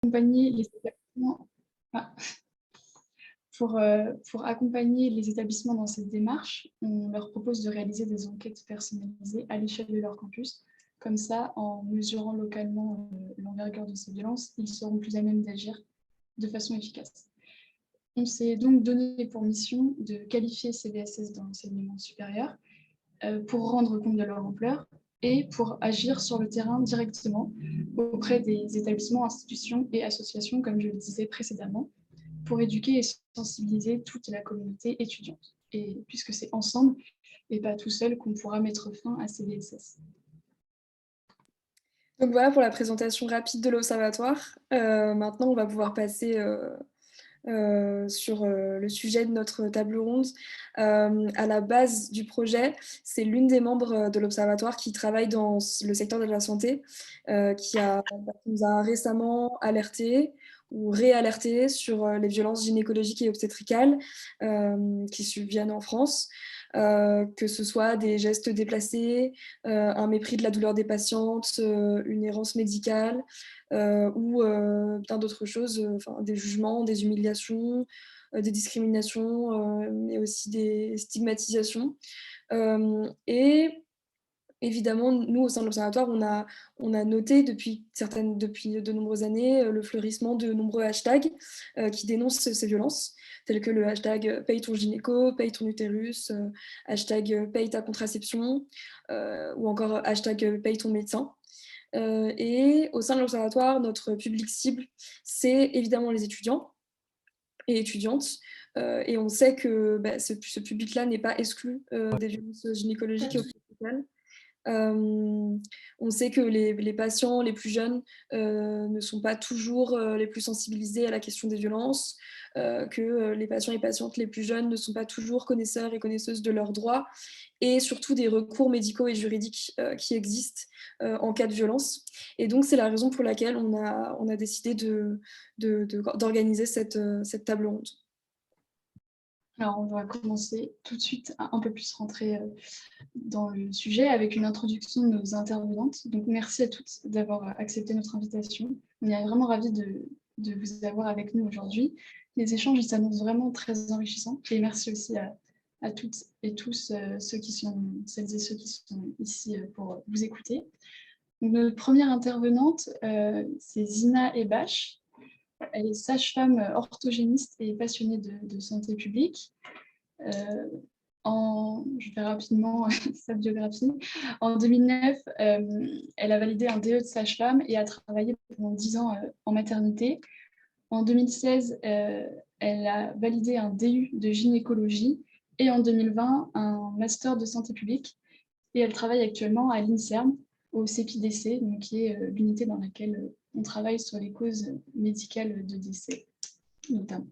accompagner les établissements, ah, pour accompagner les établissements dans cette démarche, on leur propose de réaliser des enquêtes personnalisées à l'échelle de leur campus. Comme ça, en mesurant localement l'envergure de ces violences, ils seront plus à même d'agir de façon efficace. On s'est donc donné pour mission de qualifier ces VSS dans l'enseignement supérieur pour rendre compte de leur ampleur et pour agir sur le terrain directement auprès des établissements, institutions et associations, comme je le disais précédemment, pour éduquer et sensibiliser toute la communauté étudiante. Et puisque c'est ensemble et pas tout seul qu'on pourra mettre fin à ces VSS. Donc voilà pour la présentation rapide de l'Observatoire. Maintenant, on va pouvoir passer sur le sujet de notre table ronde. À la base du projet, c'est l'une des membres de l'Observatoire qui travaille dans le secteur de la santé, qui nous a récemment alerté ou réalerté sur les violences gynécologiques et obstétricales qui surviennent en France. Que ce soit des gestes déplacés, un mépris de la douleur des patientes, une errance médicale, ou plein d'autres choses, des jugements, des humiliations, des discriminations, mais aussi des stigmatisations. Et évidemment, nous, au sein de l'Observatoire, on a noté depuis de nombreuses années le fleurissement de nombreux hashtags qui dénoncent ces violences, tels que le hashtag paye ton gynéco, paye ton utérus, hashtag paye ta contraception, ou encore hashtag paye ton médecin. Et au sein de l'Observatoire, notre public cible, c'est évidemment les étudiants et étudiantes. Et on sait que ce public-là n'est pas exclu des violences gynécologiques et obstétricales. On sait que les patients les plus jeunes ne sont pas toujours les plus sensibilisés à la question des violences, que les patients et patientes les plus jeunes ne sont pas toujours connaisseurs et connaisseuses de leurs droits et surtout des recours médicaux et juridiques qui existent en cas de violence. Et donc, c'est la raison pour laquelle on a décidé d'organiser cette table ronde. Alors, on va commencer tout de suite à un peu plus rentrer dans le sujet avec une introduction de nos intervenantes. Donc, merci à toutes d'avoir accepté notre invitation. On est vraiment ravis de vous avoir avec nous aujourd'hui. Les échanges s'annoncent vraiment très enrichissants. Et merci aussi à toutes et tous celles et ceux qui sont ici pour vous écouter. Donc, notre première intervenante, c'est Zina Ebash. Elle est sage-femme orthogéniste et passionnée de santé publique. Je fais rapidement sa biographie. En 2009, elle a validé un DE de sage-femme et a travaillé pendant 10 ans en maternité. En 2016, elle a validé un DU de gynécologie et en 2020, un master de santé publique. Et elle travaille actuellement à l'INSERM, au CEPI-DC, donc qui est l'unité dans laquelle on travaille sur les causes médicales de décès, notamment.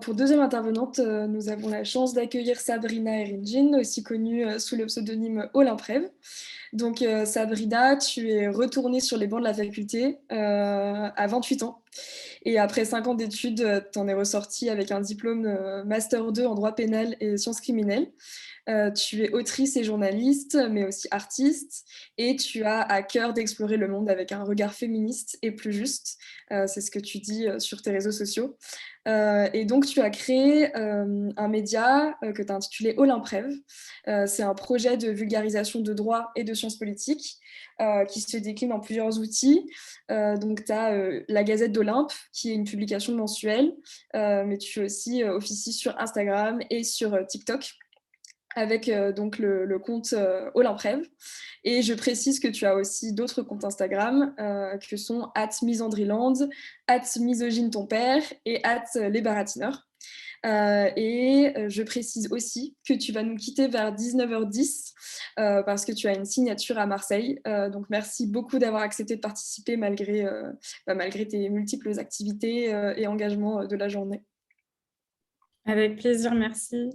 Pour deuxième intervenante, nous avons la chance d'accueillir Sabrina Eringin, aussi connue sous le pseudonyme Olymprève. Donc Sabrina, tu es retournée sur les bancs de la faculté à 28 ans. Et après 5 ans d'études, tu en es ressortie avec un diplôme Master 2 en droit pénal et sciences criminelles. Tu es autrice et journaliste, mais aussi artiste, et tu as à cœur d'explorer le monde avec un regard féministe et plus juste. C'est ce que tu dis sur tes réseaux sociaux. Et donc, tu as créé un média que tu as intitulé Olymprève. C'est un projet de vulgarisation de droit et de sciences politiques qui se décline en plusieurs outils. Donc, tu as la Gazette d'Olympe, qui est une publication mensuelle, mais tu aussi officies sur Instagram et sur TikTok avec donc le compte Olymprève. Et je précise que tu as aussi d'autres comptes Instagram que sont @misandriland, @misogyne ton père et @lesbaratineurs. Et je précise aussi que tu vas nous quitter vers 19h10 parce que tu as une signature à Marseille. Donc merci beaucoup d'avoir accepté de participer malgré tes multiples activités et engagements de la journée. Avec plaisir, merci.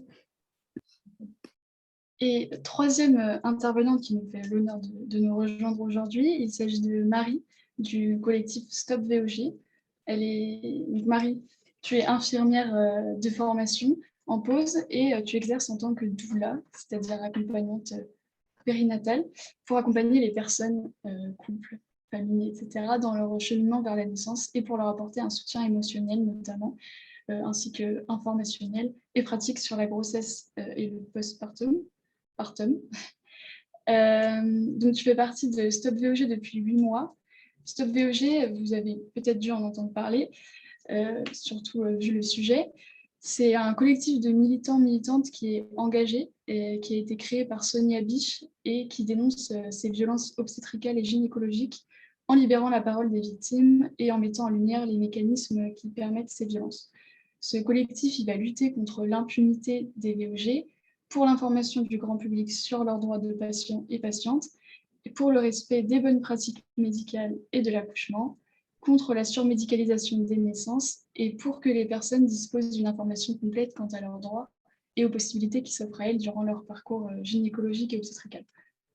Et troisième intervenante qui nous fait l'honneur de nous rejoindre aujourd'hui, il s'agit de Marie du collectif Stop VOG. Marie, tu es infirmière de formation en pause et tu exerces en tant que doula, c'est-à-dire accompagnante périnatale, pour accompagner les personnes, couples famille, etc., dans leur cheminement vers la naissance et pour leur apporter un soutien émotionnel notamment, ainsi qu'informationnel et pratique sur la grossesse et le postpartum. Donc, tu fais partie de Stop VOG depuis 8 mois. Stop VOG, vous avez peut-être dû en entendre parler, surtout vu le sujet. C'est un collectif de militantes qui est engagé et qui a été créé par Sonia Biche et qui dénonce ces violences obstétricales et gynécologiques en libérant la parole des victimes et en mettant en lumière les mécanismes qui permettent ces violences. Ce collectif, il va lutter contre l'impunité des VOG, pour l'information du grand public sur leurs droits de patients et patientes, et pour le respect des bonnes pratiques médicales et de l'accouchement, contre la surmédicalisation des naissances et pour que les personnes disposent d'une information complète quant à leurs droits et aux possibilités qui s'offrent à elles durant leur parcours gynécologique et obstétrical.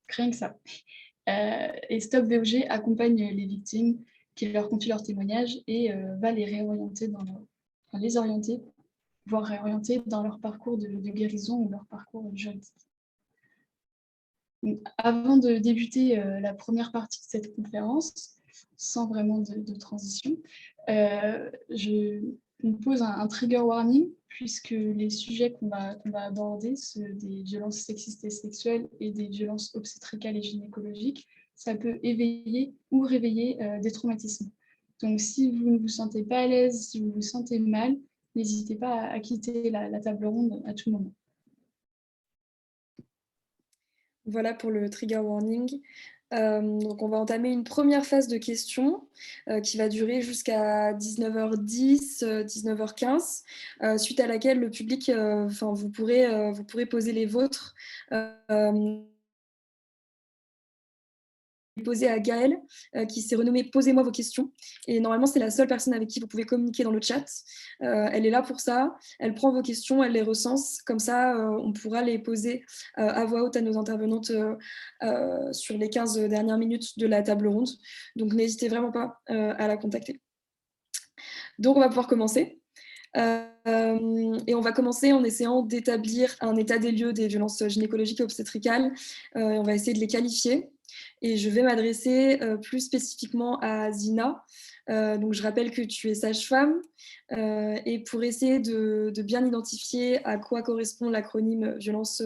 Rien que ça. Et Stop VOG accompagne les victimes qui leur confient leurs témoignages et va les réorienter les orienter, voire réorienter dans leur parcours de guérison ou leur parcours juridique. Donc, avant de débuter la première partie de cette conférence, sans vraiment de transition, je me pose un trigger warning, puisque les sujets qu'on va aborder, ceux des violences sexistes et sexuelles et des violences obstétricales et gynécologiques, ça peut éveiller ou réveiller des traumatismes. Donc, si vous ne vous sentez pas à l'aise, si vous vous sentez mal, n'hésitez pas à quitter la table ronde à tout moment. Voilà pour le trigger warning. Donc on va entamer une première phase de questions qui va durer jusqu'à 19h10, 19h15, suite à laquelle le public, vous pourrez poser les vôtres. Posé à Gaëlle, qui s'est renommée Posez-moi vos questions. Et normalement, c'est la seule personne avec qui vous pouvez communiquer dans le chat. Elle est là pour ça. Elle prend vos questions, elle les recense. Comme ça, on pourra les poser à voix haute à nos intervenantes sur les 15 dernières minutes de la table ronde. Donc, n'hésitez vraiment pas à la contacter. Donc, on va pouvoir commencer. Et on va commencer en essayant d'établir un état des lieux des violences gynécologiques et obstétricales. On va essayer de les qualifier. Et je vais m'adresser plus spécifiquement à Zina. Donc je rappelle que tu es sage-femme. Et pour essayer de bien identifier à quoi correspond l'acronyme violence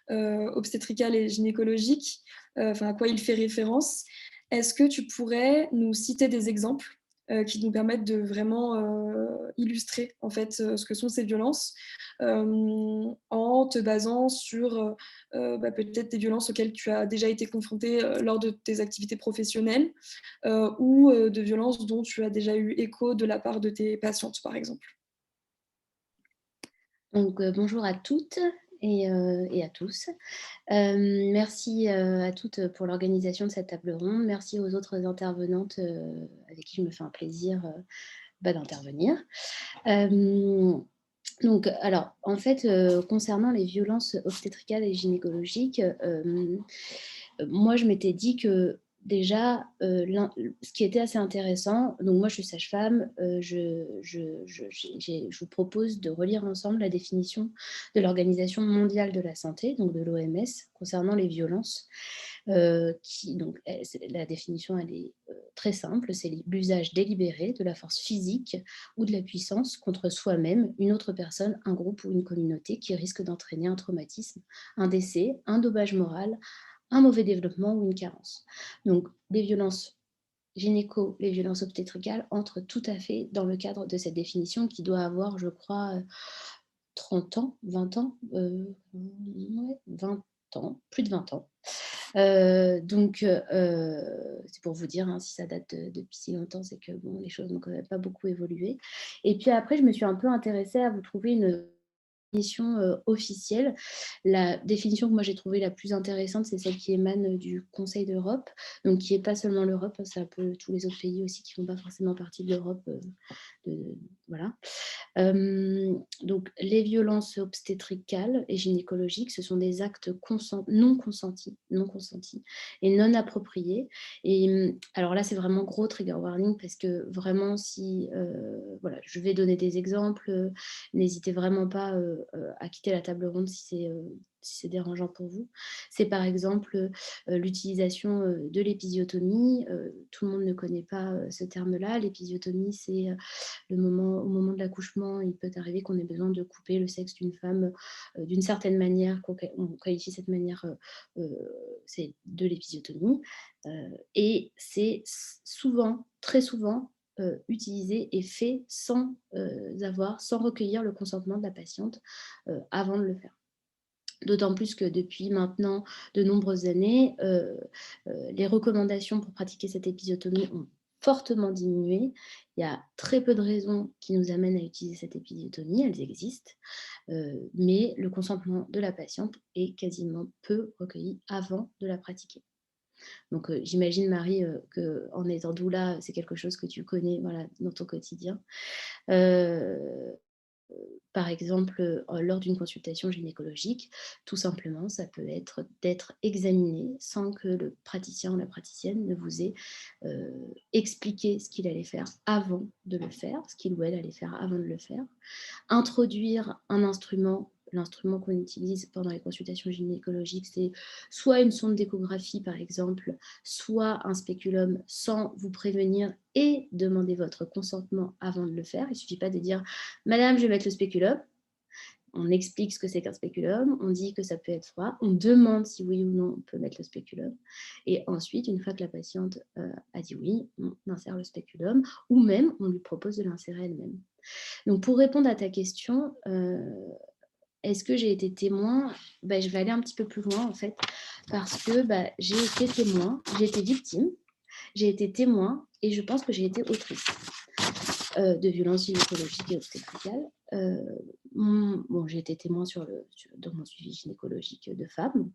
obstétricale et gynécologique, à quoi il fait référence, est-ce que tu pourrais nous citer des exemples qui nous permettent de vraiment illustrer en fait ce que sont ces violences en te basant sur peut-être des violences auxquelles tu as déjà été confrontée lors de tes activités professionnelles ou de violences dont tu as déjà eu écho de la part de tes patientes, par exemple. Donc, bonjour à toutes et à tous. Merci à toutes pour l'organisation de cette table ronde. Merci aux autres intervenantes avec qui je me fais un plaisir d'intervenir. Donc, alors, en fait, concernant les violences obstétricales et gynécologiques, moi, je m'étais dit que déjà, ce qui était assez intéressant, donc moi je suis sage-femme, je vous propose de relire ensemble la définition de l'Organisation mondiale de la santé, donc de l'OMS, concernant les violences. La définition, elle est très simple, c'est l'usage délibéré de la force physique ou de la puissance contre soi-même, une autre personne, un groupe ou une communauté qui risque d'entraîner un traumatisme, un décès, un dommage moral, un mauvais développement ou une carence. Donc, les violences gynéco, les violences obstétricales entrent tout à fait dans le cadre de cette définition qui doit avoir, je crois, 30 ans, 20 ans, 20 ans, plus de 20 ans. C'est pour vous dire, si ça date depuis si longtemps, c'est que bon, les choses n'ont quand même pas beaucoup évolué. Et puis après, je me suis un peu intéressée à vous trouver une définition officielle. La définition que moi j'ai trouvée la plus intéressante, c'est celle qui émane du Conseil d'Europe, donc qui n'est pas seulement l'Europe, c'est un peu tous les autres pays aussi qui ne font pas forcément partie de l'Europe. Voilà. Donc, les violences obstétricales et gynécologiques, ce sont des actes non consentis et non appropriés. Et alors là, c'est vraiment gros trigger warning parce que vraiment, voilà, je vais donner des exemples. N'hésitez vraiment pas à quitter la table ronde si c'est si c'est dérangeant pour vous. C'est par exemple l'utilisation de l'épisiotomie. Tout le monde ne connaît pas ce terme-là. L'épisiotomie, c'est au moment de l'accouchement, il peut arriver qu'on ait besoin de couper le sexe d'une femme d'une certaine manière, on qualifie cette manière, c'est de l'épisiotomie. Et c'est souvent, très souvent, utilisé et fait sans recueillir le consentement de la patiente avant de le faire. D'autant plus que depuis maintenant de nombreuses années, les recommandations pour pratiquer cette épisiotomie ont fortement diminué. Il y a très peu de raisons qui nous amènent à utiliser cette épisiotomie, elles existent, mais le consentement de la patiente est quasiment peu recueilli avant de la pratiquer. Donc j'imagine, Marie, qu'en étant doula, c'est quelque chose que tu connais, voilà, dans ton quotidien. Par exemple, lors d'une consultation gynécologique, tout simplement, ça peut être d'être examiné sans que le praticien ou la praticienne ne vous ait expliqué ce qu'il allait faire avant de le faire, ce qu'il ou elle allait faire avant de le faire. Introduire un instrument, l'instrument qu'on utilise pendant les consultations gynécologiques, c'est soit une sonde d'échographie, par exemple, soit un spéculum sans vous prévenir et demander votre consentement avant de le faire. Il ne suffit pas de dire « Madame, je vais mettre le spéculum ». On explique ce que c'est qu'un spéculum, on dit que ça peut être froid, on demande si oui ou non on peut mettre le spéculum. Et ensuite, une fois que la patiente a dit oui, on insère le spéculum, ou même on lui propose de l'insérer elle-même. Donc pour répondre à ta question, est-ce que j'ai été témoin ? Je vais aller un petit peu plus loin en fait, parce que j'ai été témoin, j'ai été victime, j'ai été témoin et je pense que j'ai été autrice de violences gynécologiques et obstétricales. J'ai été témoin dans mon suivi gynécologique de femmes.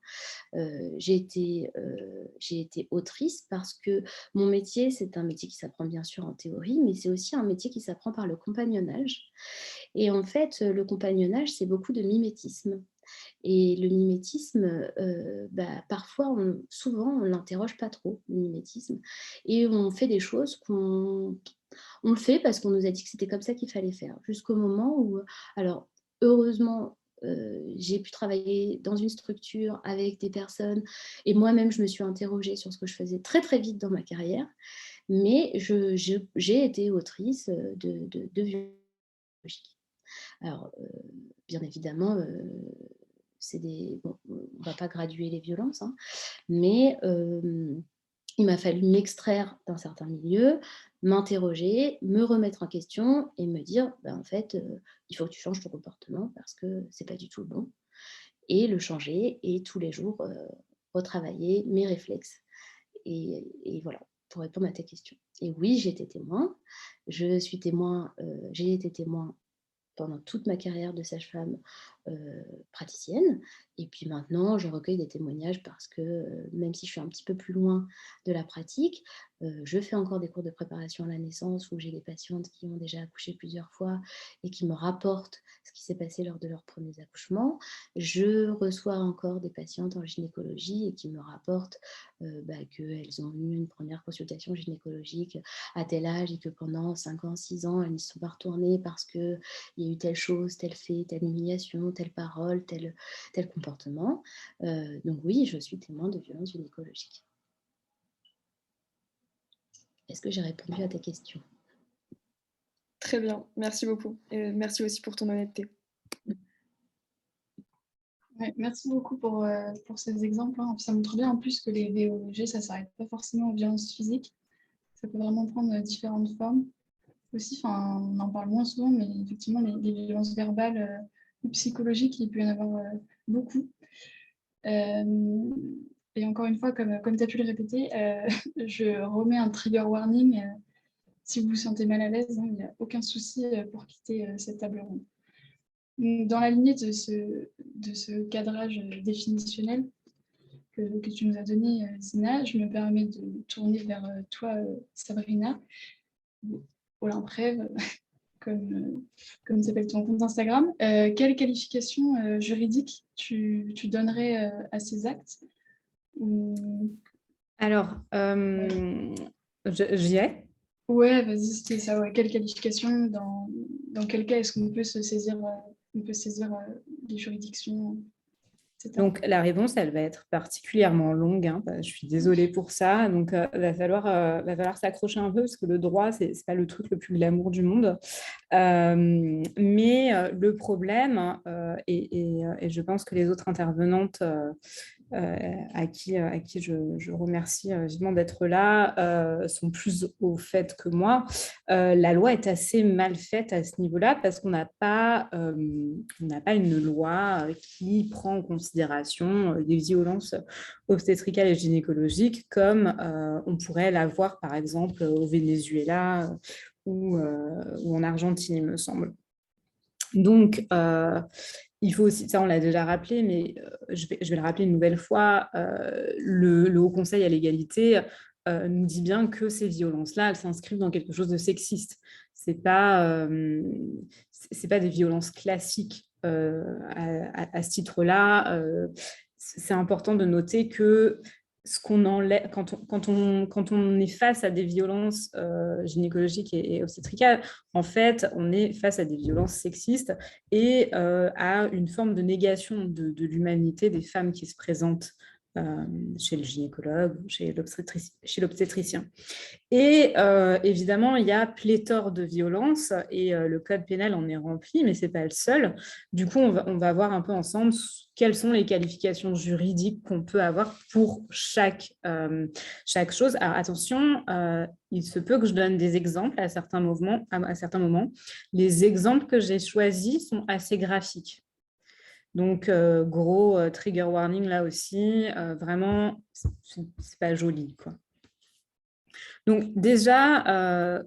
J'ai été autrice parce que mon métier, c'est un métier qui s'apprend bien sûr en théorie, mais c'est aussi un métier qui s'apprend par le compagnonnage. Et en fait, le compagnonnage, c'est beaucoup de mimétisme. Et le mimétisme, parfois, souvent, on ne l'interroge pas trop, le mimétisme. Et on fait des choses on le fait parce qu'on nous a dit que c'était comme ça qu'il fallait faire. Jusqu'au moment où, alors, heureusement, j'ai pu travailler dans une structure avec des personnes et moi-même, je me suis interrogée sur ce que je faisais très, très vite dans ma carrière. Mais j'ai été autrice de violences. Alors, bien évidemment, on ne va pas graduer les violences, hein, mais il m'a fallu m'extraire d'un certain milieu, m'interroger, me remettre en question et me dire, en fait, il faut que tu changes ton comportement parce que ce n'est pas du tout le bon. Et le changer et tous les jours retravailler mes réflexes. Et voilà, pour répondre à ta question. Et oui, j'ai été témoin. J'ai été témoin pendant toute ma carrière de sage-femme praticienne. Et puis maintenant, je recueille des témoignages parce que même si je suis un petit peu plus loin de la pratique, je fais encore des cours de préparation à la naissance où j'ai des patientes qui ont déjà accouché plusieurs fois et qui me rapportent ce qui s'est passé lors de leurs premiers accouchements. Je reçois encore des patientes en gynécologie et qui me rapportent qu'elles ont eu une première consultation gynécologique à tel âge et que pendant 5 ans, 6 ans, elles n'y sont pas retournées parce qu'il y a eu telle chose, tel fait, telle humiliation, telle parole, tel comportement. Donc oui, je suis témoin de violences gynécologiques. Est-ce que j'ai répondu à ta question ? Très bien, merci beaucoup. Et merci aussi pour ton honnêteté. Ouais, merci beaucoup pour ces exemples. Hein. Ça montre bien en plus que les VOG, ça ne s'arrête pas forcément aux violences physiques. Ça peut vraiment prendre différentes formes. Aussi, on en parle moins souvent, mais effectivement, les violences verbales ou psychologiques, il peut y en avoir beaucoup. Et encore une fois, comme tu as pu le répéter, je remets un trigger warning. Si vous vous sentez mal à l'aise, hein, il n'y a aucun souci pour quitter cette table ronde. Dans la lignée de ce cadrage définitionnel que tu nous as donné, Zina, je me permets de tourner vers toi, Sabrina, Olymprève, comme s'appelle ton compte Instagram. Quelle qualification juridique tu donnerais à ces actes ? Alors, j'y ai. Ouais, vas-y, c'était ça. Ouais. Quelle qualification, dans quel cas est-ce qu'on peut saisir les juridictions ? etc. Donc, la réponse, elle va être particulièrement longue, hein. Je suis désolée pour ça. Donc, va falloir s'accrocher un peu parce que le droit, c'est pas le truc le plus glamour du monde. Mais le problème, et je pense que les autres intervenantes à qui je remercie vivement d'être là, sont plus au fait que moi. La loi est assez mal faite à ce niveau-là parce qu'on n'a pas une loi qui prend en considération des violences obstétricales et gynécologiques comme on pourrait l'avoir par exemple au Venezuela ou en Argentine, il me semble. Donc, il faut aussi, ça on l'a déjà rappelé, mais je vais le rappeler une nouvelle fois, le Haut Conseil à l'égalité nous dit bien que ces violences-là, elles s'inscrivent dans quelque chose de sexiste. C'est pas des violences classiques à ce titre-là. C'est important de noter que ce qu'on enlève, quand on est face à des violences gynécologiques et obstétricales, en fait, on est face à des violences sexistes et à une forme de négation de l'humanité des femmes qui se présentent chez le gynécologue, chez l'obstétricien. Et évidemment, il y a pléthore de violences et le code pénal en est rempli, mais ce n'est pas le seul. Du coup, on va voir un peu ensemble quelles sont les qualifications juridiques qu'on peut avoir pour chaque chose. Alors attention, il se peut que je donne des exemples à certains moments. Les exemples que j'ai choisis sont assez graphiques. Donc, gros trigger warning là aussi, vraiment, c'est pas joli, quoi. Donc déjà,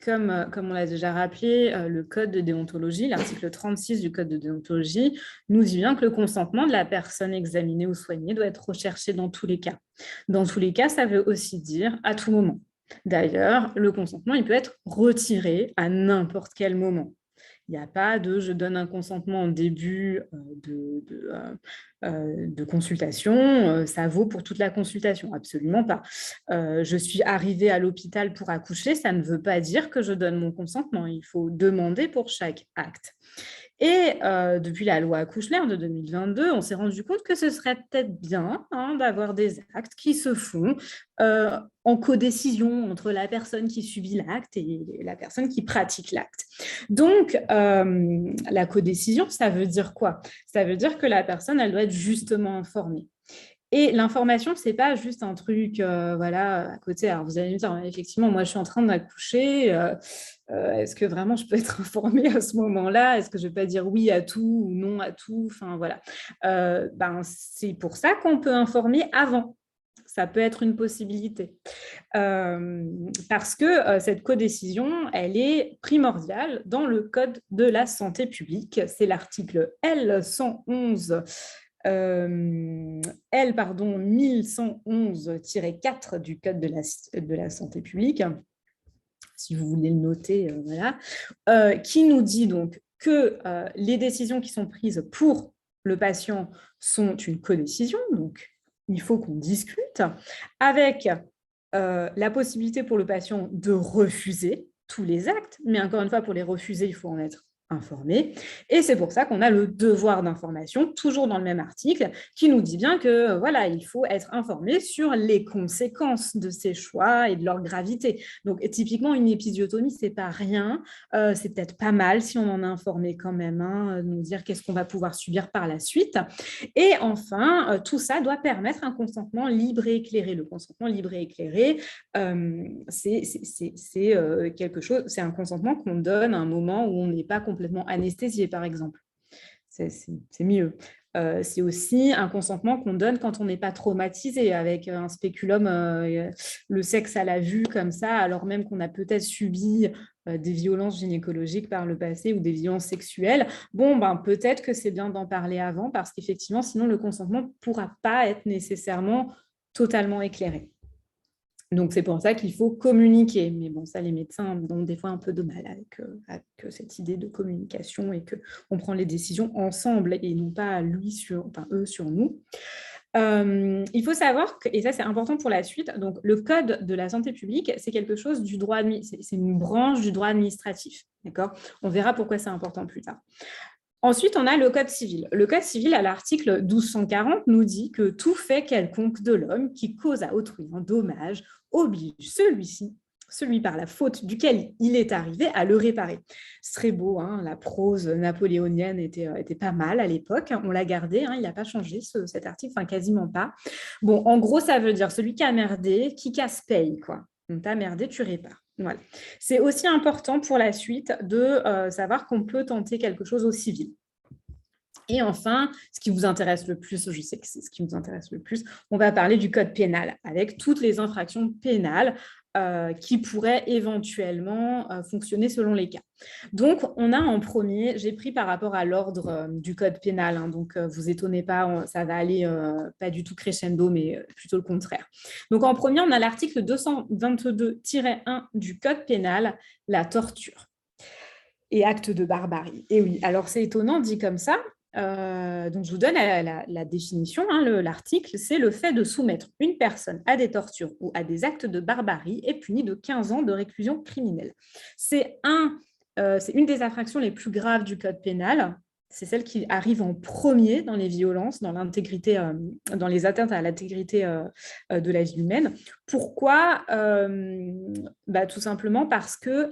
comme on l'a déjà rappelé, le code de déontologie, l'article 36 du code de déontologie, nous dit bien que le consentement de la personne examinée ou soignée doit être recherché dans tous les cas. Dans tous les cas, ça veut aussi dire à tout moment. D'ailleurs, le consentement, il peut être retiré à n'importe quel moment. Il n'y a pas de « je donne un consentement en début de consultation, ça vaut pour toute la consultation ». Absolument pas. Je suis arrivée à l'hôpital pour accoucher, ça ne veut pas dire que je donne mon consentement. Il faut demander pour chaque acte. Et depuis la loi Kouchner de 2022, on s'est rendu compte que ce serait peut-être bien d'avoir des actes qui se font en codécision entre la personne qui subit l'acte et la personne qui pratique l'acte. Donc, la codécision, ça veut dire quoi? Ça veut dire que la personne, elle doit être justement informée. Et l'information, ce n'est pas juste un truc voilà, à côté. Alors, vous allez me dire, effectivement, moi, je suis en train d'accoucher. Est-ce que vraiment je peux être informée à ce moment-là? Est-ce que je ne vais pas dire oui à tout ou non à tout? Enfin, voilà. C'est pour ça qu'on peut informer avant. Ça peut être une possibilité. Parce que cette codécision, elle est primordiale dans le Code de la santé publique. C'est l'article L111. 1111-4 du Code de la santé publique, si vous voulez le noter, voilà, qui nous dit donc que les décisions qui sont prises pour le patient sont une codécision, donc il faut qu'on discute, avec la possibilité pour le patient de refuser tous les actes, mais encore une fois, pour les refuser, il faut en être informé. Et c'est pour ça qu'on a le devoir d'information, toujours dans le même article, qui nous dit bien que voilà, il faut être informé sur les conséquences de ces choix et de leur gravité. Donc, typiquement, une épisiotomie, c'est pas rien. C'est peut-être pas mal si on en est informé quand même, de nous dire qu'est-ce qu'on va pouvoir subir par la suite. Et enfin, tout ça doit permettre un consentement libre et éclairé. Le consentement libre et éclairé, c'est quelque chose, c'est un consentement qu'on donne à un moment où on n'est pas complètement anesthésié, par exemple. C'est mieux. C'est aussi un consentement qu'on donne quand on n'est pas traumatisé, avec un spéculum, le sexe à la vue, comme ça, alors même qu'on a peut-être subi des violences gynécologiques par le passé ou des violences sexuelles. Bon, peut-être que c'est bien d'en parler avant, parce qu'effectivement, sinon, le consentement ne pourra pas être nécessairement totalement éclairé. Donc, c'est pour ça qu'il faut communiquer. Mais bon, ça, les médecins ont des fois un peu de mal avec cette idée de communication et qu'on prend les décisions ensemble et non pas eux sur nous. Il faut savoir que, et ça c'est important pour la suite, donc le code de la santé publique, c'est quelque chose du droit, c'est une branche du droit administratif, d'accord? On verra pourquoi c'est important plus tard. Ensuite, on a le Code civil. Le Code civil, à l'article 1240, nous dit que tout fait quelconque de l'homme qui cause à autrui un dommage oblige celui par la faute duquel il est arrivé à le réparer. C'est très beau, hein, la prose napoléonienne était pas mal à l'époque. On l'a gardé, hein, il n'a pas changé cet article, enfin quasiment pas. Bon, en gros, ça veut dire celui qui a merdé, qui casse paye, quoi. Donc, t'as merdé, tu répares. Voilà. C'est aussi important pour la suite de savoir qu'on peut tenter quelque chose au civil. Et enfin, ce qui vous intéresse le plus, je sais que c'est ce qui vous intéresse le plus, on va parler du code pénal, avec toutes les infractions pénales qui pourraient éventuellement fonctionner selon les cas. Donc, on a en premier, j'ai pris par rapport à l'ordre du code pénal, hein, donc vous étonnez pas, ça va aller pas du tout crescendo, mais plutôt le contraire. Donc, en premier, on a l'article 222-1 du code pénal, la torture et acte de barbarie. Et oui, alors c'est étonnant dit comme ça. Donc, je vous donne la définition. Hein, l'article, c'est le fait de soumettre une personne à des tortures ou à des actes de barbarie est puni de 15 ans de réclusion criminelle. C'est une des infractions les plus graves du code pénal. C'est celle qui arrive en premier dans les violences, dans l'intégrité, dans les atteintes à l'intégrité de la vie humaine. Pourquoi tout simplement parce que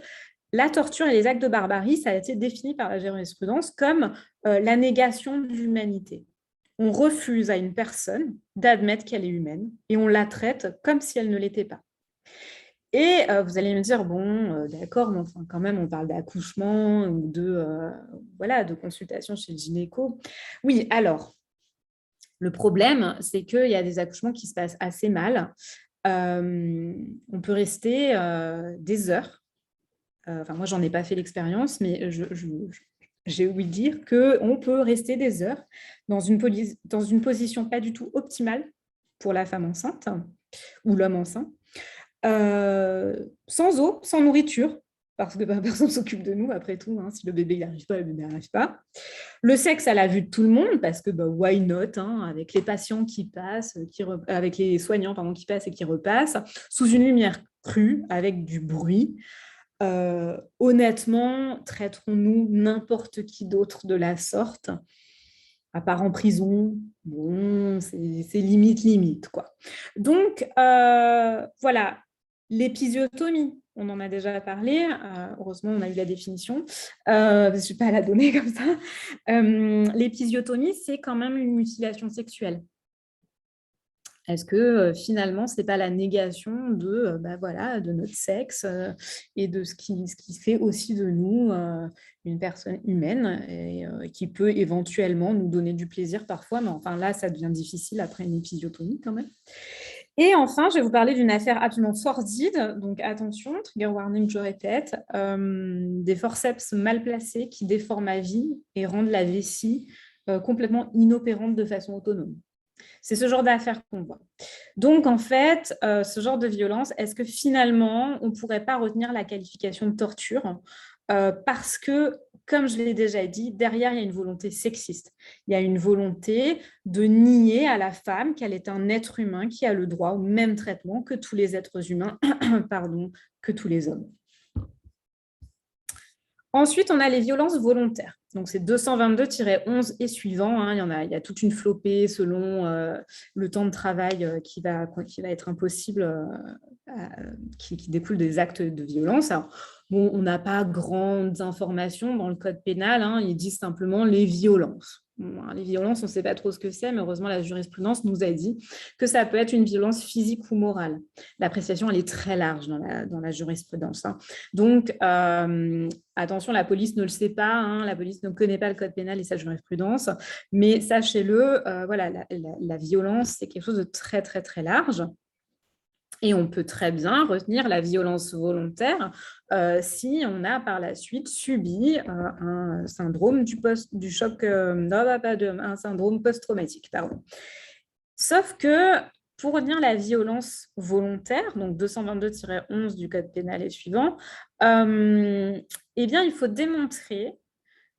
la torture et les actes de barbarie, ça a été défini par la jurisprudence comme la négation de l'humanité. On refuse à une personne d'admettre qu'elle est humaine et on la traite comme si elle ne l'était pas. Et vous allez me dire, bon, d'accord, mais enfin, quand même, on parle d'accouchement ou de consultation chez le gynéco. Oui, alors, le problème, c'est qu'il y a des accouchements qui se passent assez mal. On peut rester des heures. Moi, j'en ai pas fait l'expérience, mais j'ai ouï dire qu'on peut rester des heures dans une position pas du tout optimale pour la femme enceinte ou l'homme enceint, sans eau, sans nourriture, parce que personne ne s'occupe de nous, après tout. Hein, si le bébé n'arrive pas, le bébé n'arrive pas. Le sexe à la vue de tout le monde, parce que why not, hein, avec les patients qui passent, avec les soignants qui passent et qui repassent, sous une lumière crue, avec du bruit. Honnêtement, traiterons-nous n'importe qui d'autre de la sorte, à part en prison? Bon, c'est limite, quoi. Donc, voilà, l'épisiotomie, on en a déjà parlé, heureusement, on a eu la définition, je ne suis pas à la donner comme ça. L'épisiotomie, c'est quand même une mutilation sexuelle. Est-ce que finalement, ce n'est pas la négation de notre sexe et de ce qui fait aussi de nous une personne humaine et qui peut éventuellement nous donner du plaisir parfois, mais enfin là, ça devient difficile après une épisiotomie quand même. Et enfin, je vais vous parler d'une affaire absolument sordide, donc attention, trigger warning, je répète, des forceps mal placés qui déforment la vie et rendent la vessie complètement inopérante de façon autonome. C'est ce genre d'affaires qu'on voit. Donc, en fait, ce genre de violence, est-ce que finalement, on ne pourrait pas retenir la qualification de torture parce que, comme je l'ai déjà dit, derrière, il y a une volonté sexiste. Il y a une volonté de nier à la femme qu'elle est un être humain qui a le droit au même traitement que tous les êtres humains, que tous les hommes. Ensuite, on a les violences volontaires. Donc, c'est 222-11 et suivant. Hein, il y a toute une flopée selon le temps de travail qui va être impossible, qui découle des actes de violence. Alors, bon, on n'a pas grandes informations dans le code pénal. Hein, ils disent simplement les violences. Bon, les violences, on ne sait pas trop ce que c'est, mais heureusement, la jurisprudence nous a dit que ça peut être une violence physique ou morale. L'appréciation, elle est très large dans la jurisprudence. Hein. Donc, attention, la police ne le sait pas, hein, la police ne connaît pas le code pénal et sa jurisprudence, mais sachez-le, la violence, c'est quelque chose de très, très, très large. Et on peut très bien retenir la violence volontaire si on a par la suite subi un syndrome un syndrome post-traumatique. Pardon. Sauf que pour retenir la violence volontaire, donc 222-11 du code pénal et suivant, il faut démontrer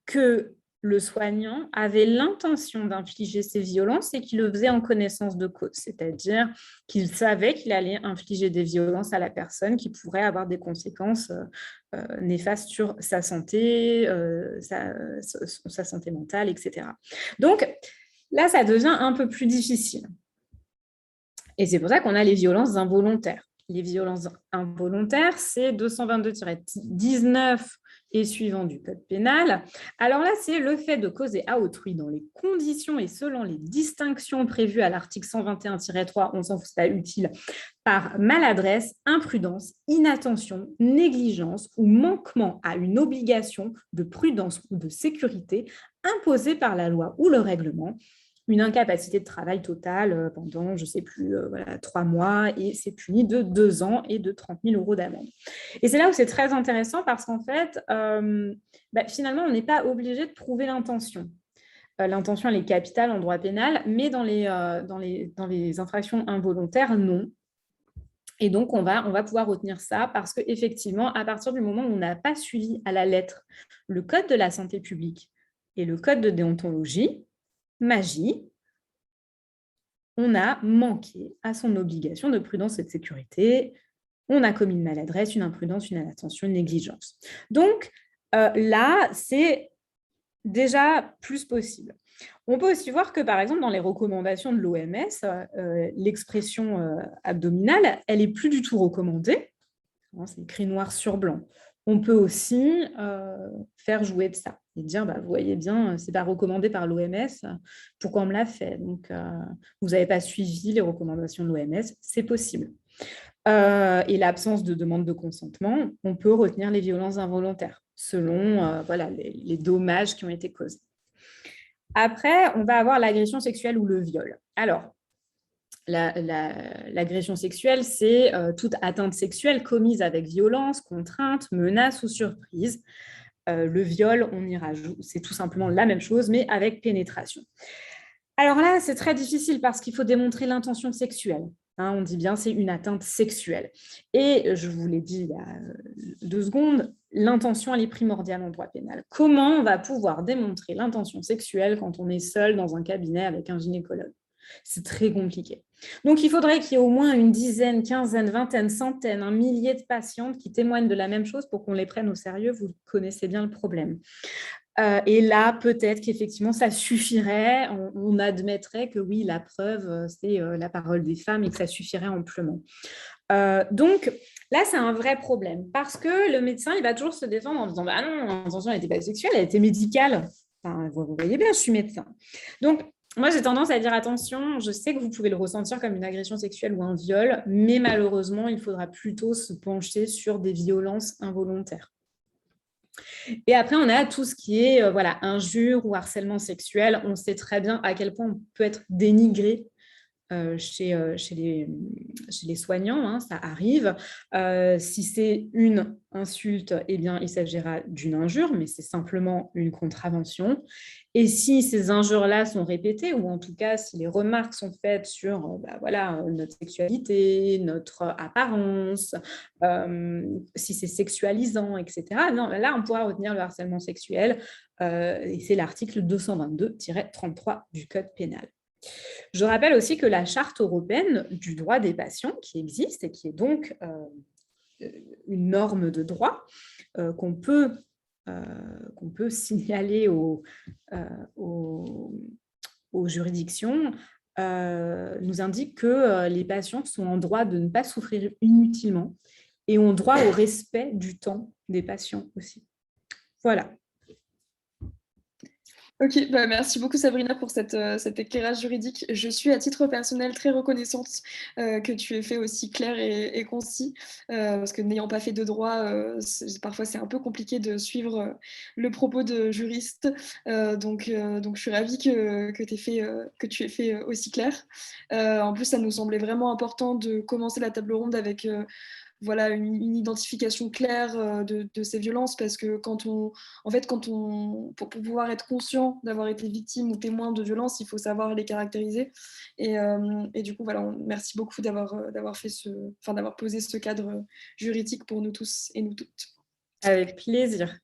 que le soignant avait l'intention d'infliger ces violences et qu'il le faisait en connaissance de cause, c'est-à-dire qu'il savait qu'il allait infliger des violences à la personne qui pourraient avoir des conséquences néfastes sur sa santé, sa santé mentale, etc. Donc, là, ça devient un peu plus difficile. Et c'est pour ça qu'on a les violences involontaires. Les violences involontaires, c'est 222-19 et suivant du code pénal. Alors là, c'est le fait de causer à autrui dans les conditions et selon les distinctions prévues à l'article 121-3, on s'en fout, c'est pas utile, par maladresse, imprudence, inattention, négligence ou manquement à une obligation de prudence ou de sécurité imposée par la loi ou le règlement, une incapacité de travail totale pendant, je ne sais plus, 3 mois, et c'est puni de 2 ans et de 30 000 € d'amende. Et c'est là où c'est très intéressant parce qu'en fait, finalement, on n'est pas obligé de prouver l'intention. L'intention, elle est capitale en droit pénal, mais dans les infractions involontaires, non. Et donc, on va pouvoir retenir ça parce qu'effectivement, à partir du moment où on n'a pas suivi à la lettre le code de la santé publique et le code de déontologie, magie, on a manqué à son obligation de prudence et de sécurité, on a commis une maladresse, une imprudence, une inattention, une négligence. Donc là, c'est déjà plus possible. On peut aussi voir que, par exemple, dans les recommandations de l'OMS, l'expression abdominale, elle n'est plus du tout recommandée. C'est écrit noir sur blanc. On peut aussi faire jouer de ça et dire, vous voyez bien, ce n'est pas recommandé par l'OMS, pourquoi on me l'a fait? Donc, vous n'avez pas suivi les recommandations de l'OMS, c'est possible. Et l'absence de demande de consentement, on peut retenir les violences involontaires selon les dommages qui ont été causés. Après, on va avoir l'agression sexuelle ou le viol. Alors, l'agression sexuelle, c'est toute atteinte sexuelle commise avec violence, contrainte, menace ou surprise. Le viol, on y rajoute, c'est tout simplement la même chose, mais avec pénétration. Alors là, c'est très difficile parce qu'il faut démontrer l'intention sexuelle. On dit bien, c'est une atteinte sexuelle. Et je vous l'ai dit il y a 2 secondes, l'intention, elle est primordiale en droit pénal. Comment on va pouvoir démontrer l'intention sexuelle quand on est seul dans un cabinet avec un gynécologue? C'est très compliqué. Donc, il faudrait qu'il y ait au moins une dizaine, quinzaine, vingtaine, centaine, un millier de patientes qui témoignent de la même chose pour qu'on les prenne au sérieux. Vous connaissez bien le problème. Et là, peut-être qu'effectivement, ça suffirait. On admettrait que oui, la preuve, c'est la parole des femmes et que ça suffirait amplement. Donc, là, c'est un vrai problème parce que le médecin, il va toujours se défendre en disant « non, l'intention, elle n'était pas sexuelle, elle était médicale. » Enfin, vous voyez bien, je suis médecin. Donc, moi, j'ai tendance à dire attention, je sais que vous pouvez le ressentir comme une agression sexuelle ou un viol, mais malheureusement, il faudra plutôt se pencher sur des violences involontaires. Et après, on a tout ce qui est injure ou harcèlement sexuel. On sait très bien à quel point on peut être dénigré chez les soignants, ça arrive. Si c'est une insulte, eh bien, il s'agira d'une injure, mais c'est simplement une contravention. Et si ces injures-là sont répétées, ou en tout cas, si les remarques sont faites sur notre sexualité, notre apparence, si c'est sexualisant, etc., là, on pourra retenir le harcèlement sexuel, et c'est l'article 222-33 du Code pénal. Je rappelle aussi que la Charte européenne du droit des patients qui existe et qui est donc une norme de droit qu'on peut signaler aux juridictions nous indique que les patients sont en droit de ne pas souffrir inutilement et ont droit au respect du temps des patients aussi. Voilà. Ok, merci beaucoup Sabrina pour cet éclairage juridique. Je suis à titre personnel très reconnaissante que tu aies fait aussi clair et concis, parce que n'ayant pas fait de droit, parfois c'est un peu compliqué de suivre le propos de juriste. Donc je suis ravie que tu aies fait aussi clair. En plus, ça nous semblait vraiment important de commencer la table ronde avec une identification claire de ces violences, parce que pour pouvoir être conscient d'avoir été victime ou témoin de violences, il faut savoir les caractériser. Et du coup, merci beaucoup d'avoir posé ce cadre juridique pour nous tous et nous toutes. Avec plaisir.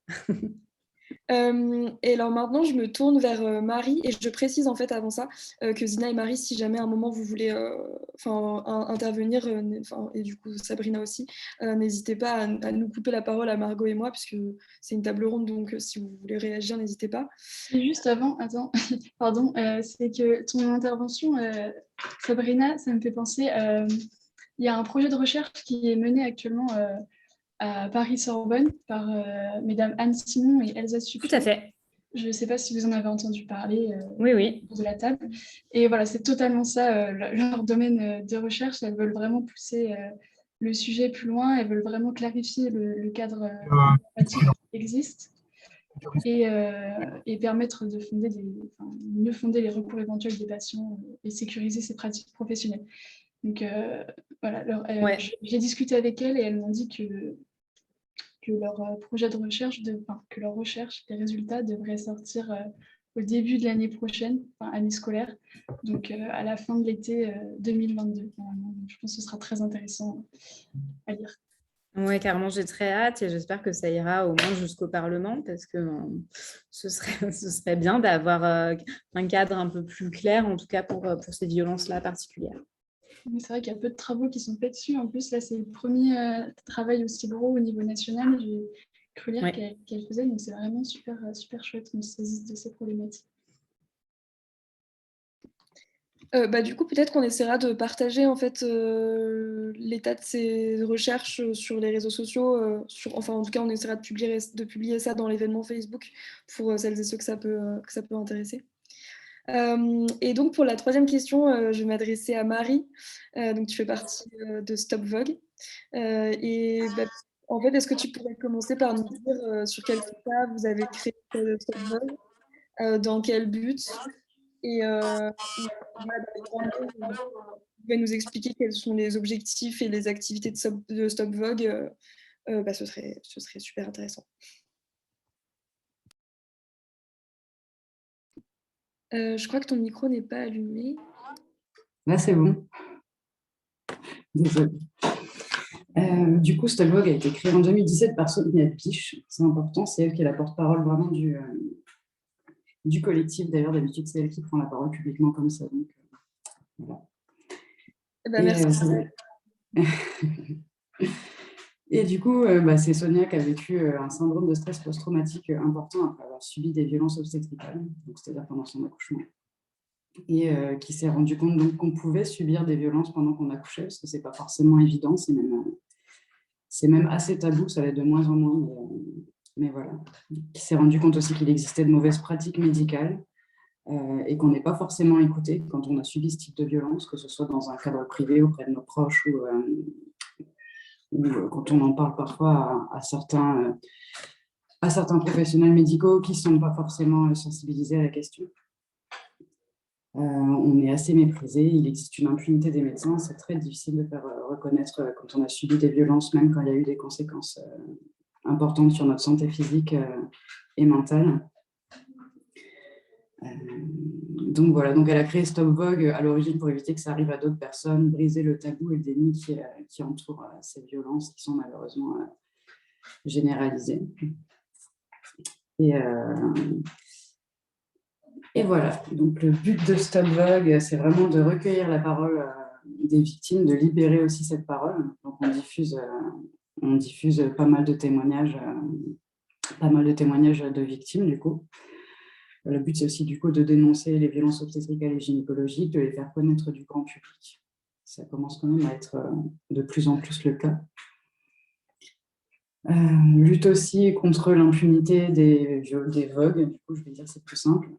Et alors maintenant, je me tourne vers Marie et je précise en fait avant ça que Zina et Marie, si jamais à un moment vous voulez intervenir, et du coup Sabrina aussi, n'hésitez pas à nous couper la parole à Margot et moi, puisque c'est une table ronde, donc si vous voulez réagir, n'hésitez pas. Et juste avant, attends, pardon, c'est que ton intervention, Sabrina, ça me fait penser, il y a un projet de recherche qui est mené actuellement à Paris-Sorbonne par mesdames Anne Simon et Elsa Sucre. Tout à fait. Je ne sais pas si vous en avez entendu parler Oui. de la table. Et voilà, c'est totalement ça, leur domaine de recherche. Elles veulent vraiment pousser le sujet plus loin. Elles veulent vraiment clarifier le cadre normatif qui existe et permettre de mieux fonder les recours éventuels des patients et sécuriser ces pratiques professionnelles. Donc voilà, j'ai discuté avec elles et elles m'ont dit que leur projet de recherche, que leur recherche, les résultats devraient sortir au début de l'année prochaine, année scolaire, donc à la fin de l'été 2022. Normalement. Je pense que ce sera très intéressant à lire. Oui, carrément, j'ai très hâte et j'espère que ça ira au moins jusqu'au Parlement parce que ce serait bien d'avoir un cadre un peu plus clair, en tout cas pour ces violences-là particulières. C'est vrai qu'il y a peu de travaux qui sont faits dessus. En plus, là, c'est le premier travail aussi gros au niveau national. J'ai cru lire qu'elle faisait, donc c'est vraiment super, super chouette qu'on se saisisse de ces problématiques. Du coup, peut-être qu'on essaiera de partager en fait l'état de ces recherches sur les réseaux sociaux. En tout cas, on essaiera de publier ça dans l'événement Facebook pour celles et ceux que ça peut intéresser. Et donc, pour la troisième question, je vais m'adresser à Marie. Donc, tu fais partie de Stop Vogue. En fait, est-ce que tu pourrais commencer par nous dire sur quel critère vous avez créé Stop Vogue, dans quel but et voilà, dans les grandes lignes, vous pouvez nous expliquer quels sont les objectifs et les activités de Stop Vogue, ce serait super intéressant. Je crois que ton micro n'est pas allumé. Là, c'est bon. Désolée. Du coup, Stop Vogue a été créé en 2017 par Sonia Piche. C'est important, c'est elle qui est la porte-parole vraiment du collectif. D'ailleurs, d'habitude, c'est elle qui prend la parole publiquement comme ça. Donc, voilà. Merci. Et du coup, c'est Sonia qui a vécu un syndrome de stress post-traumatique important après avoir subi des violences obstétricales, c'est-à-dire pendant son accouchement. Et qui s'est rendu compte donc qu'on pouvait subir des violences pendant qu'on accouchait, parce que ce n'est pas forcément évident, c'est même assez tabou, ça l'est de moins en moins, mais voilà. Qui s'est rendu compte aussi qu'il existait de mauvaises pratiques médicales et qu'on n'est pas forcément écouté quand on a subi ce type de violence, que ce soit dans un cadre privé auprès de nos proches ou quand on en parle parfois à certains professionnels médicaux qui ne sont pas forcément sensibilisés à la question. On est assez méprisé, il existe une impunité des médecins, c'est très difficile de faire reconnaître quand on a subi des violences, même quand il y a eu des conséquences importantes sur notre santé physique et mentale. Donc voilà, donc elle a créé Stop Vogue à l'origine pour éviter que ça arrive à d'autres personnes, briser le tabou et le déni qui entoure ces violences qui sont malheureusement généralisées. Et voilà, donc le but de Stop Vogue, c'est vraiment de recueillir la parole des victimes, de libérer aussi cette parole. Donc on diffuse pas mal de témoignages de victimes du coup. Le but, c'est aussi du coup de dénoncer les violences obstétricales et gynécologiques, de les faire connaître du grand public. Ça commence quand même à être de plus en plus le cas. Lutte aussi contre l'impunité des vogues, du coup je vais dire c'est plus simple,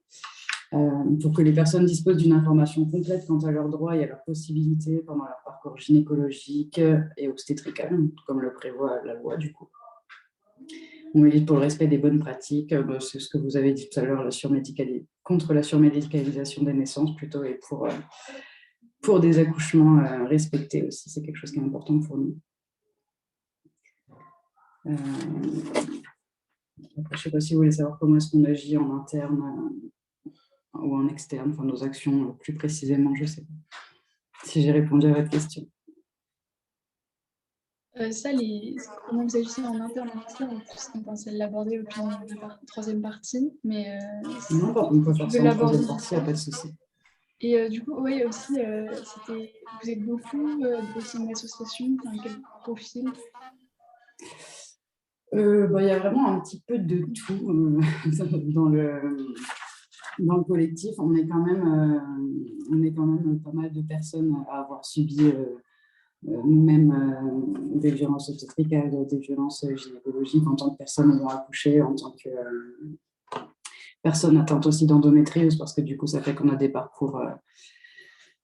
pour que les personnes disposent d'une information complète quant à leurs droits et à leurs possibilités pendant leur parcours gynécologique et obstétrical, comme le prévoit la loi du coup. On milite pour le respect des bonnes pratiques, c'est ce que vous avez dit tout à l'heure, contre la surmédicalisation des naissances plutôt, et pour des accouchements respectés aussi, c'est quelque chose qui est important pour nous. Je ne sais pas si vous voulez savoir comment est-ce qu'on agit en interne ou en externe, enfin nos actions plus précisément, je ne sais pas si j'ai répondu à votre question. Comment vous agissez en interne en master, on pensait l'aborder au final de la troisième partie, mais Non, on peut faire je vais ça en l'aborder troisième vite partie, il n'y a fait. pas de souci. Et du coup, oui, aussi, vous êtes beaucoup au sein de l'association, enfin, quel profil? Il y a vraiment un petit peu de tout dans le collectif. On est quand même pas mal de personnes à avoir subi nous-mêmes des violences obstétricales, des violences gynécologiques en tant que personne ayant accouché, en tant que personne atteinte aussi d'endométriose, parce que du coup, ça fait qu'on a des parcours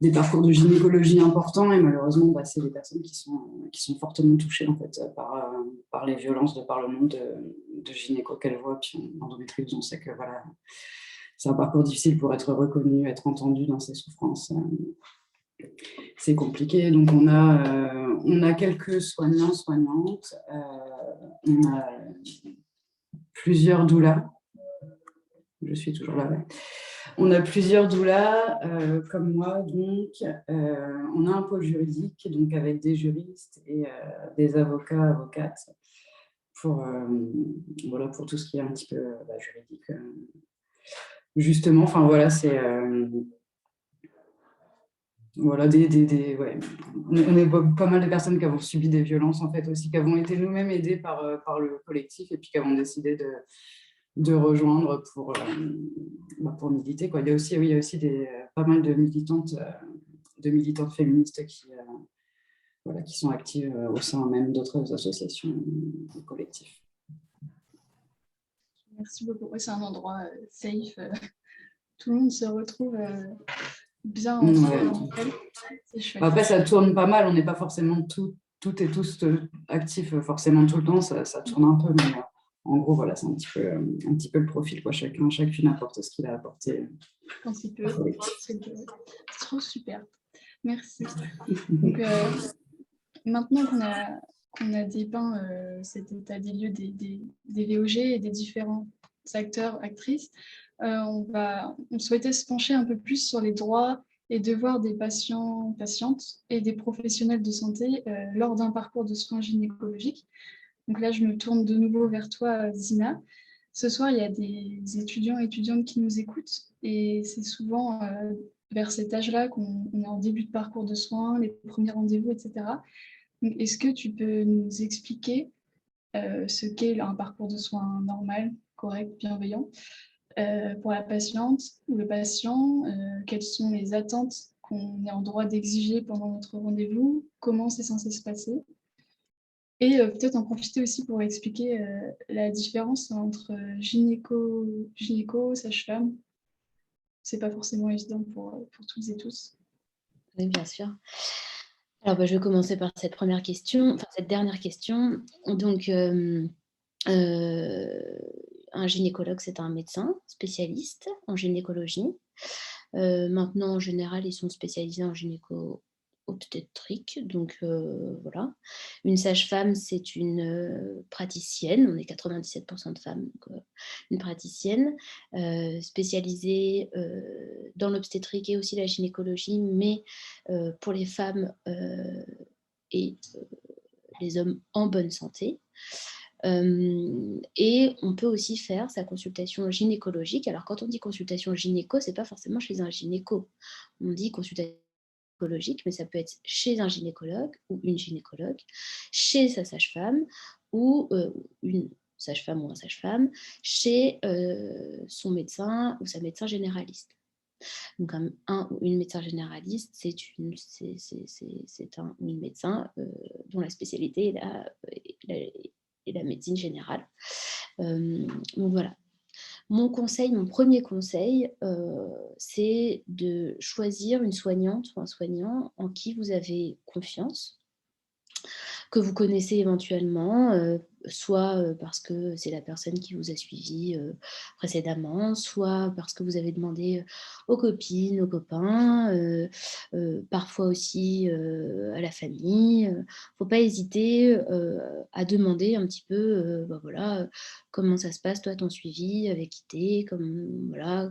de gynécologie importants, et malheureusement, c'est des personnes qui sont fortement touchées en fait, par les violences de par le nombre de gynéco qu'elles voient. Puis endométriose, on sait que voilà, c'est un parcours difficile pour être reconnu, être entendu dans ses souffrances. C'est compliqué. Donc, on a quelques soignants, soignantes. On a plusieurs doulas. Je suis toujours là. Ouais. On a plusieurs doulas, comme moi. Donc, on a un pôle juridique, donc avec des juristes et des avocats, avocates, pour tout ce qui est un petit peu juridique. Justement, enfin voilà, c'est... Voilà, ouais. On est pas mal de personnes qui avons subi des violences, en fait, aussi, qui avons été nous-mêmes aidées par le collectif et puis qui avons décidé de rejoindre pour militer, quoi. Il y a aussi pas mal de militantes féministes qui sont actives au sein même d'autres associations ou collectifs. Merci beaucoup. Ouais, c'est un endroit safe. Tout le monde se retrouve bien ensemble. C'est chouette. Après, ça tourne pas mal. On n'est pas forcément toutes et tous actifs forcément tout le temps. Ça tourne un peu, mais en gros, voilà, c'est un petit peu le profil, quoi. Chacune apporte ce qu'il a apporté. Quand il peut. C'est trop super. Merci. Donc, maintenant qu'on a dépeint cet état des lieux des VOG et des différents acteurs, actrices, on souhaitait se pencher un peu plus sur les droits et devoirs des patients, patientes et des professionnels de santé lors d'un parcours de soins gynécologiques. Donc là, je me tourne de nouveau vers toi, Zina. Ce soir, il y a des étudiants et étudiantes qui nous écoutent et c'est souvent vers cet âge-là qu'on est en début de parcours de soins, les premiers rendez-vous, etc. Est-ce que tu peux nous expliquer ce qu'est un parcours de soins normal, correct, bienveillant pour la patiente ou le patient, quelles sont les attentes qu'on est en droit d'exiger pendant notre rendez-vous, comment c'est censé se passer, et peut-être en profiter aussi pour expliquer la différence entre gynéco, sage-femme. C'est pas forcément évident pour toutes et tous. Oui, bien sûr. Alors, je vais commencer par cette dernière question. Donc, un gynécologue, c'est un médecin spécialiste en gynécologie. Maintenant, en général, ils sont spécialisés en gynéco-obstétrique. Donc, voilà. Une sage-femme, c'est une praticienne. On est 97% de femmes. Donc, une praticienne spécialisée dans l'obstétrique et aussi la gynécologie, mais pour les femmes et les hommes en bonne santé. Et on peut aussi faire sa consultation gynécologique. Alors, quand on dit consultation gynéco, c'est pas forcément chez un gynéco. On dit consultation gynécologique, mais ça peut être chez un gynécologue ou une gynécologue, chez sa sage-femme ou une sage-femme ou un sage-femme, chez son médecin ou sa médecin généraliste. Donc, un ou une médecin généraliste, c'est un ou une médecin dont la spécialité est la médecine générale. Donc voilà. Mon premier conseil, c'est de choisir une soignante ou un soignant en qui vous avez confiance, que vous connaissez éventuellement soit parce que c'est la personne qui vous a suivi précédemment, soit parce que vous avez demandé aux copines, aux copains, parfois aussi à la famille. Il ne faut pas hésiter à demander un petit peu, voilà, comment ça se passe, toi, ton suivi, avec qui t'es, voilà,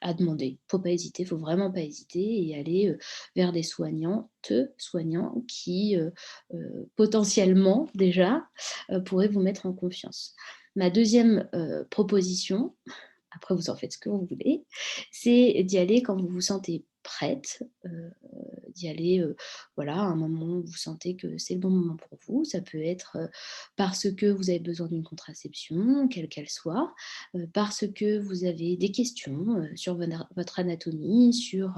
à demander. Il ne faut pas hésiter, il ne faut vraiment pas hésiter et aller vers des soignants qui potentiellement déjà pourraient vous mettre en confiance. Ma deuxième proposition, après vous en faites ce que vous voulez, c'est d'y aller quand vous vous sentez prête, d'y aller voilà, à un moment où vous sentez que c'est le bon moment pour vous. Ça peut être parce que vous avez besoin d'une contraception, quelle qu'elle soit, parce que vous avez des questions sur votre anatomie, sur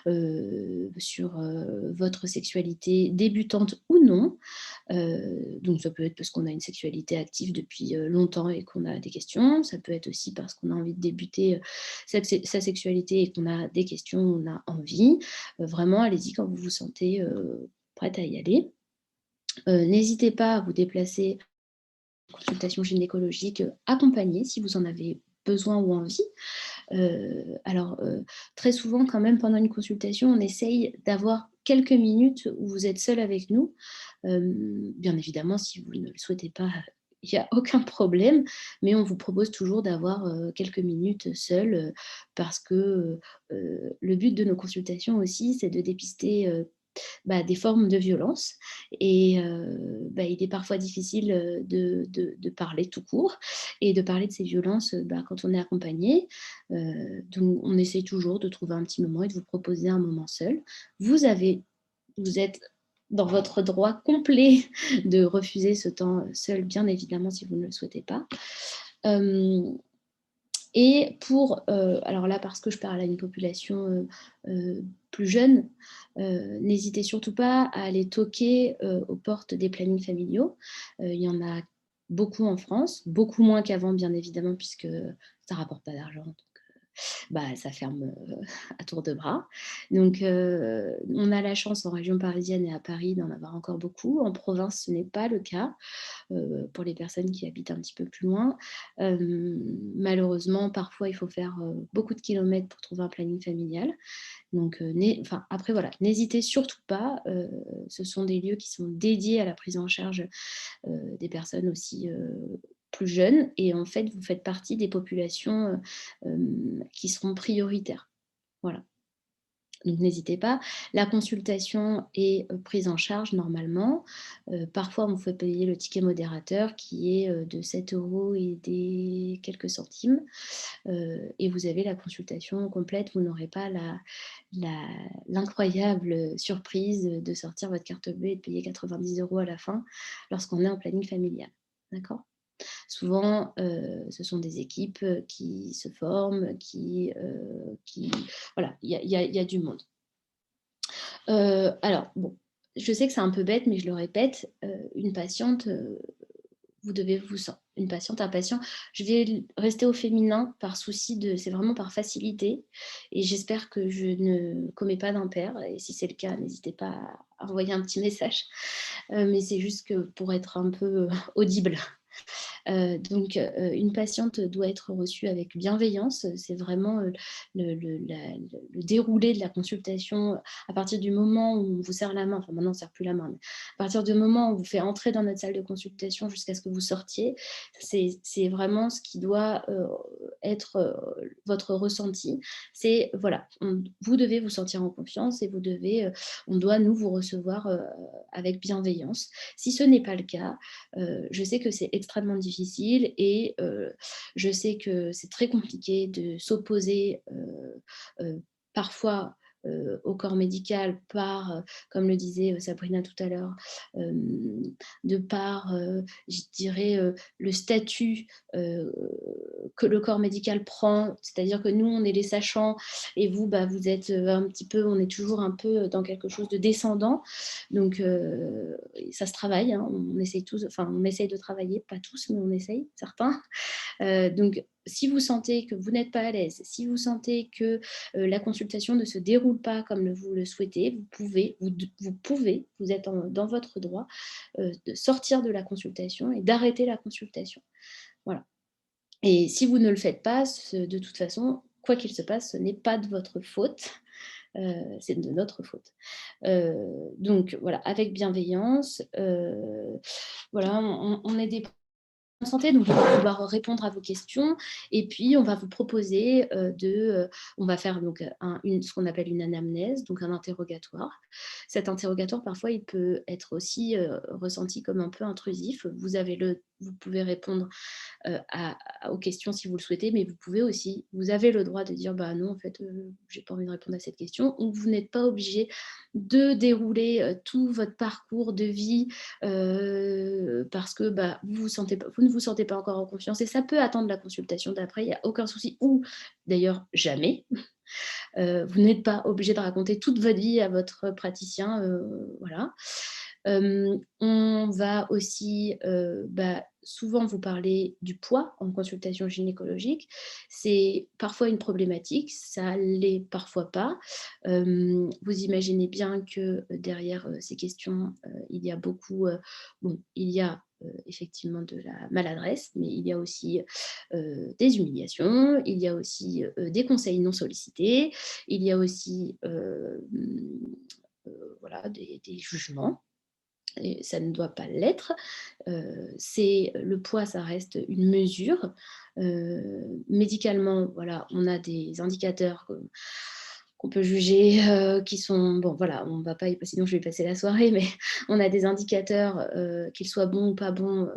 votre sexualité débutante ou non. Donc ça peut être parce qu'on a une sexualité active depuis longtemps et qu'on a des questions. Ça peut être aussi parce qu'on a envie de débuter sa sexualité et qu'on a des questions, on a envie. Vraiment, allez-y quand vous vous sentez prête à y aller. N'hésitez pas à vous déplacer en consultation gynécologique accompagnée si vous en avez besoin ou envie. Alors, très souvent, quand même, pendant une consultation, on essaye d'avoir quelques minutes où vous êtes seul avec nous. Bien évidemment, si vous ne le souhaitez pas, il n'y a aucun problème, mais on vous propose toujours d'avoir quelques minutes seul parce que le but de nos consultations aussi, c'est de dépister des formes de violence. Et il est parfois difficile de parler tout court et de parler de ces violences quand on est accompagné. Donc, on essaie toujours de trouver un petit moment et de vous proposer un moment seul. Vous êtes dans votre droit complet de refuser ce temps seul, bien évidemment, si vous ne le souhaitez pas. Et pour, alors là, parce que je parle à une population plus jeune, n'hésitez surtout pas à aller toquer aux portes des plannings familiaux. Il y en a beaucoup en France, beaucoup moins qu'avant, bien évidemment, puisque ça ne rapporte pas d'argent. Ça ferme à tour de bras. Donc, on a la chance en région parisienne et à Paris d'en avoir encore beaucoup. En province, ce n'est pas le cas pour les personnes qui habitent un petit peu plus loin. Malheureusement, parfois, il faut faire beaucoup de kilomètres pour trouver un planning familial. Donc, après, voilà, n'hésitez surtout pas. Ce sont des lieux qui sont dédiés à la prise en charge des personnes aussi plus jeunes. Et en fait, vous faites partie des populations qui seront prioritaires. Voilà. Donc, n'hésitez pas. La consultation est prise en charge normalement. Parfois, on vous fait payer le ticket modérateur qui est de 7 € et des quelques centimes. Et vous avez la consultation complète. Vous n'aurez pas l'incroyable surprise de sortir votre carte bleue et de payer 90 € à la fin lorsqu'on est en planning familial. D'accord ? Souvent, ce sont des équipes qui se forment, voilà, il y a du monde. Alors, bon, je sais que c'est un peu bête, mais je le répète, une patiente, vous devez une patiente, un patient, je vais rester au féminin par souci c'est vraiment par facilité, et j'espère que je ne commets pas d'impair, et si c'est le cas, n'hésitez pas à envoyer un petit message, mais c'est juste que pour être un peu audible. Donc, une patiente doit être reçue avec bienveillance. C'est vraiment le déroulé de la consultation à partir du moment où on vous serre la main. Enfin, maintenant, on ne serre plus la main. Mais à partir du moment où on vous fait entrer dans notre salle de consultation jusqu'à ce que vous sortiez, c'est vraiment ce qui doit être votre ressenti. C'est, voilà, vous devez vous sentir en confiance et on doit, nous, vous recevoir avec bienveillance. Si ce n'est pas le cas, je sais que c'est extrêmement difficile et je sais que c'est très compliqué de s'opposer parfois au corps médical comme le disait Sabrina tout à l'heure, de par, je dirais, le statut que le corps médical prend, c'est-à-dire que nous, on est les sachants et vous, vous êtes un petit peu, on est toujours un peu dans quelque chose de descendant. Donc, ça se travaille, hein, on essaye de travailler, pas tous, mais on essaye, certains. Donc, si vous sentez que vous n'êtes pas à l'aise, si vous sentez que la consultation ne se déroule pas comme vous le souhaitez, vous êtes dans votre droit de sortir de la consultation et d'arrêter la consultation. Voilà. Et si vous ne le faites pas, de toute façon, quoi qu'il se passe, ce n'est pas de votre faute, c'est de notre faute. Donc voilà, avec bienveillance, voilà, on est des santé, donc on va pouvoir répondre à vos questions et puis on va vous proposer on va faire donc ce qu'on appelle une anamnèse, donc un interrogatoire. Cet interrogatoire, parfois, il peut être aussi ressenti comme un peu intrusif. Vous pouvez répondre aux questions si vous le souhaitez, mais vous avez le droit de dire bah non, en fait, j'ai pas envie de répondre à cette question, ou vous n'êtes pas obligé de dérouler tout votre parcours de vie parce que vous ne vous sentez pas encore en confiance, et ça peut attendre la consultation d'après, il n'y a aucun souci, ou d'ailleurs jamais. Vous n'êtes pas obligé de raconter toute votre vie à votre praticien, voilà. On va aussi souvent vous parler du poids en consultation gynécologique. C'est parfois une problématique, ça l'est parfois pas. Vous imaginez bien que derrière ces questions, il y a beaucoup, effectivement de la maladresse, mais il y a aussi des humiliations, il y a aussi des conseils non sollicités, il y a aussi des jugements. Et ça ne doit pas l'être. Le poids, ça reste une mesure. Médicalement, voilà, on a des indicateurs qu'on peut juger qui sont... Bon, voilà, on va pas... Sinon, je vais passer la soirée, mais on a des indicateurs, qu'ils soient bons ou pas bons.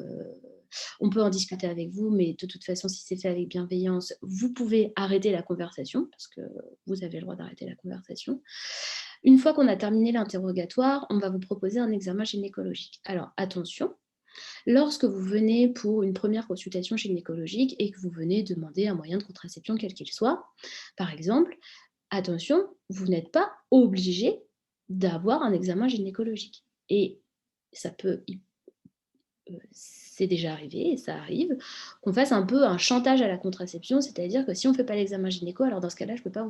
On peut en discuter avec vous, mais de toute façon, si c'est fait avec bienveillance, vous pouvez arrêter la conversation, parce que vous avez le droit d'arrêter la conversation. Une fois qu'on a terminé l'interrogatoire, on va vous proposer un examen gynécologique. Alors, attention, lorsque vous venez pour une première consultation gynécologique et que vous venez demander un moyen de contraception quel qu'il soit, par exemple, attention, vous n'êtes pas obligé d'avoir un examen gynécologique. Et ça peut... c'est déjà arrivé, et ça arrive, qu'on fasse un peu un chantage à la contraception, c'est-à-dire que si on ne fait pas l'examen gynéco, alors dans ce cas-là, je ne peux pas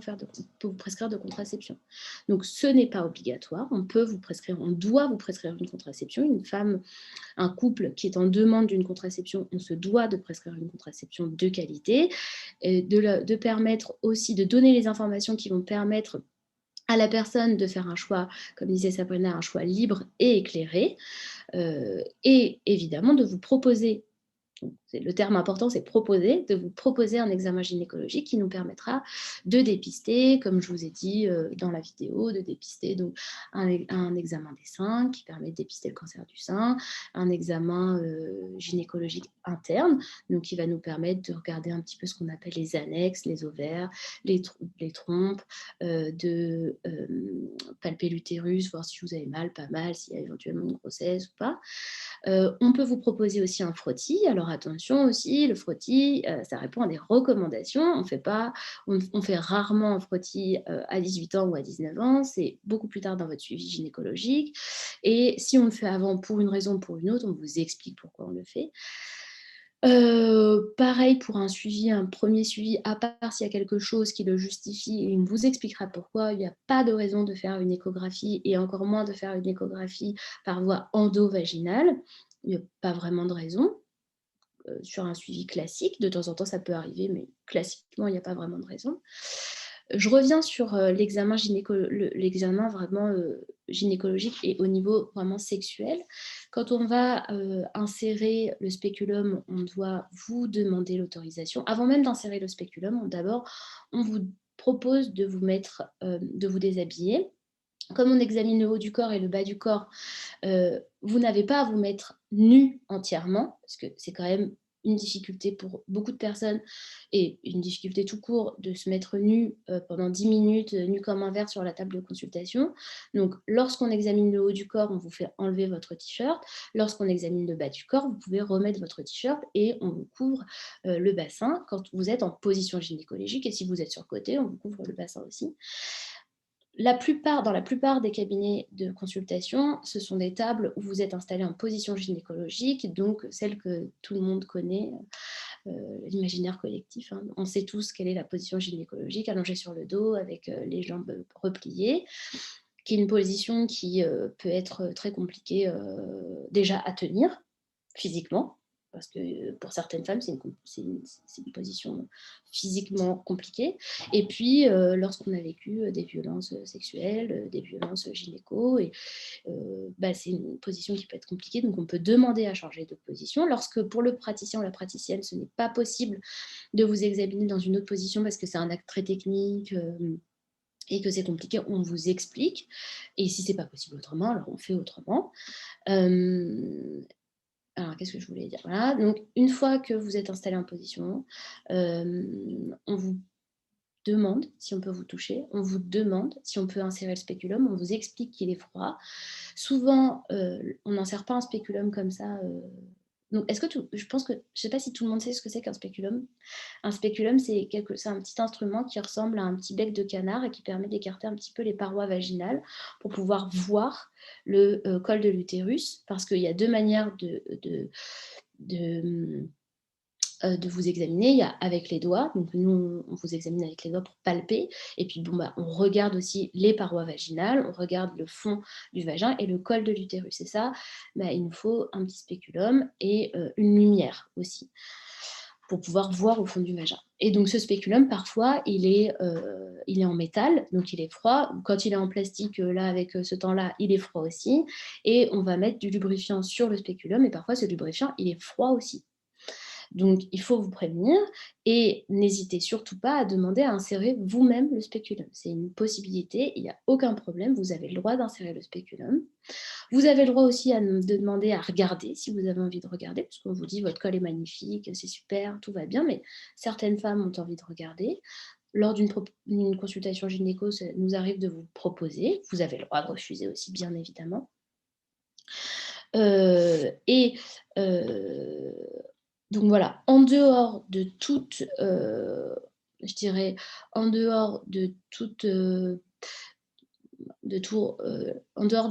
vous prescrire de contraception. Donc ce n'est pas obligatoire, on doit vous prescrire une contraception. Une femme, un couple qui est en demande d'une contraception, on se doit de prescrire une contraception de qualité, et de permettre aussi de donner les informations qui vont permettre à la personne de faire un choix, comme disait Sabrina, un choix libre et éclairé, et évidemment de vous proposer, le terme important c'est proposer, de vous proposer un examen gynécologique qui nous permettra de dépister, comme je vous ai dit dans la vidéo, de dépister donc un examen des seins qui permet de dépister le cancer du sein, un examen gynécologique interne, donc qui va nous permettre de regarder un petit peu ce qu'on appelle les annexes, les ovaires, les trompes, de palper l'utérus, voir si vous avez mal, pas mal, s'il y a éventuellement une grossesse ou pas. On peut vous proposer aussi un frottis. Alors attention aussi, le frottis, ça répond à des recommandations. On fait rarement un frottis à 18 ans ou à 19 ans. C'est beaucoup plus tard dans votre suivi gynécologique. Et si on le fait avant pour une raison ou pour une autre, on vous explique pourquoi on le fait. Pareil pour un premier suivi, à part s'il y a quelque chose qui le justifie, et on vous expliquera pourquoi. Il n'y a pas de raison de faire une échographie, et encore moins de faire une échographie par voie endovaginale. Il n'y a pas vraiment de raison. Sur un suivi classique, de temps en temps ça peut arriver, mais classiquement il n'y a pas vraiment de raison. Je reviens sur l'examen vraiment gynécologique et au niveau vraiment sexuel. Quand on va insérer le spéculum, on doit vous demander l'autorisation. Avant même d'insérer le spéculum, d'abord, on vous propose de vous déshabiller. Comme on examine le haut du corps et le bas du corps, vous n'avez pas à vous mettre nu entièrement, parce que c'est quand même une difficulté pour beaucoup de personnes, et une difficulté tout court de se mettre nu pendant 10 minutes, nu comme un verre sur la table de consultation. Donc, lorsqu'on examine le haut du corps, on vous fait enlever votre t-shirt. Lorsqu'on examine le bas du corps, vous pouvez remettre votre t-shirt et on vous couvre le bassin quand vous êtes en position gynécologique. Et si vous êtes sur le côté, on vous couvre le bassin aussi. Dans la plupart des cabinets de consultation, ce sont des tables où vous êtes installé en position gynécologique, donc celle que tout le monde connaît, l'imaginaire collectif. Hein. On sait tous quelle est la position gynécologique, allongée sur le dos, avec les jambes repliées, qui est une position qui peut être très compliquée déjà à tenir physiquement, parce que pour certaines femmes, c'est une position physiquement compliquée. Et puis, lorsqu'on a vécu des violences sexuelles, des violences gynéco, et, c'est une position qui peut être compliquée, donc on peut demander à changer de position. Lorsque pour le praticien ou la praticienne, ce n'est pas possible de vous examiner dans une autre position parce que c'est un acte très technique, et que c'est compliqué, on vous explique. Et si c'est pas possible autrement, alors on fait autrement. Alors, qu'est-ce que je voulais dire? Voilà. Donc, une fois que vous êtes installé en position, on vous demande si on peut vous toucher, on vous demande si on peut insérer le spéculum, on vous explique qu'il est froid. Souvent, on n'insère pas un spéculum comme ça. Donc, je pense que, je ne sais pas si tout le monde sait ce que c'est qu'un spéculum. Un spéculum, c'est un petit instrument qui ressemble à un petit bec de canard et qui permet d'écarter un petit peu les parois vaginales pour pouvoir voir le col de l'utérus, parce qu'il y a deux manières de vous examiner. Il y a avec les doigts, donc nous on vous examine avec les doigts pour palper, et puis on regarde aussi les parois vaginales, on regarde le fond du vagin et le col de l'utérus. Et ça, il nous faut un petit spéculum et une lumière aussi pour pouvoir voir au fond du vagin. Et donc ce spéculum, parfois, il est en métal, donc il est froid. Quand il est en plastique, là, avec ce temps-là, il est froid aussi. Et on va mettre du lubrifiant sur le spéculum, et parfois ce lubrifiant, il est froid aussi. Donc, il faut vous prévenir et n'hésitez surtout pas à demander à insérer vous-même le spéculum. C'est une possibilité, il n'y a aucun problème, vous avez le droit d'insérer le spéculum. Vous avez le droit aussi de demander à regarder si vous avez envie de regarder, parce qu'on vous dit votre col est magnifique, c'est super, tout va bien, mais certaines femmes ont envie de regarder. Lors d'une consultation gynéco, ça nous arrive de vous proposer. Vous avez le droit de refuser aussi, bien évidemment. Donc voilà, en dehors de toute, je dirais, en dehors de toute, en dehors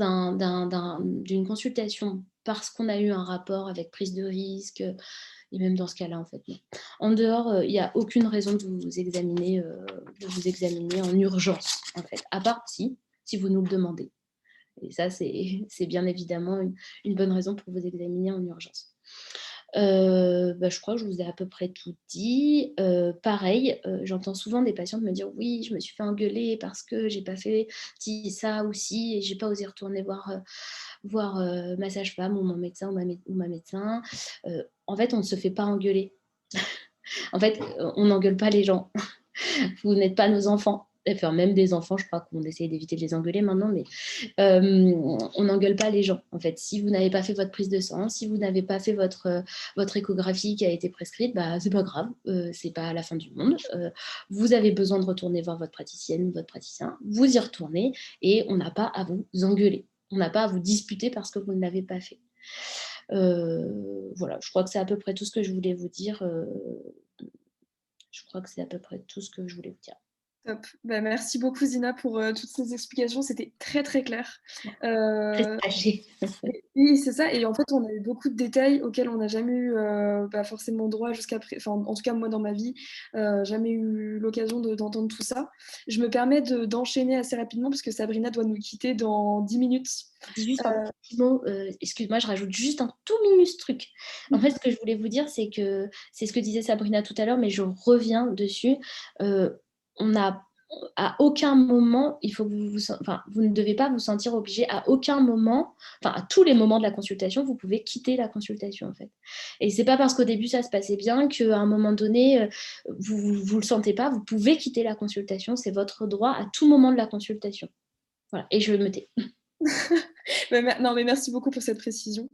d'une consultation parce qu'on a eu un rapport avec prise de risque, et même dans ce cas-là, en fait, non. En dehors, il n'y a aucune raison de vous examiner en urgence, en fait, à part si vous nous le demandez. Et ça, c'est bien évidemment une bonne raison pour vous examiner en urgence. Je crois que je vous ai à peu près tout dit. Pareil, j'entends souvent des patientes me dire « Oui, je me suis fait engueuler parce que j'ai pas fait ça ou ci, et j'ai pas osé retourner voir ma sage-femme ou mon médecin ou ma médecin. » En fait, on ne se fait pas engueuler. En fait, on n'engueule pas les gens. Vous n'êtes pas nos enfants. Enfin, même des enfants, je crois qu'on essaie d'éviter de les engueuler maintenant, mais on n'engueule pas les gens. En fait, si vous n'avez pas fait votre prise de sang, si vous n'avez pas fait votre échographie qui a été prescrite, c'est pas grave, c'est pas la fin du monde. Vous avez besoin de retourner voir votre praticienne ou votre praticien, vous y retournez et on n'a pas à vous engueuler. On n'a pas à vous disputer parce que vous ne l'avez pas fait. Voilà, je crois que c'est à peu près tout ce que je voulais vous dire. Je crois que c'est à peu près tout ce que je voulais vous dire. Top. Merci beaucoup Zina pour toutes ces explications, c'était très très clair. Très âgée. Oui, c'est ça. Et en fait, on a eu beaucoup de détails auxquels on n'a jamais eu forcément droit jusqu'à présent. En tout cas, moi, dans ma vie, jamais eu l'occasion d'entendre tout ça. Je me permets d'enchaîner assez rapidement parce que Sabrina doit nous quitter dans 10 minutes. Juste un petit mot, excuse-moi, je rajoute juste un tout minus truc. En fait, ce que je voulais vous dire, c'est que c'est ce que disait Sabrina tout à l'heure, mais je reviens dessus. On n'a à aucun moment, il faut que vous ne devez pas vous sentir obligé à aucun moment, à tous les moments de la consultation, vous pouvez quitter la consultation en fait. Et c'est pas parce qu'au début ça se passait bien qu'à un moment donné vous le sentez pas, vous pouvez quitter la consultation, c'est votre droit à tout moment de la consultation. Voilà, et je me tais. Non, mais merci beaucoup pour cette précision.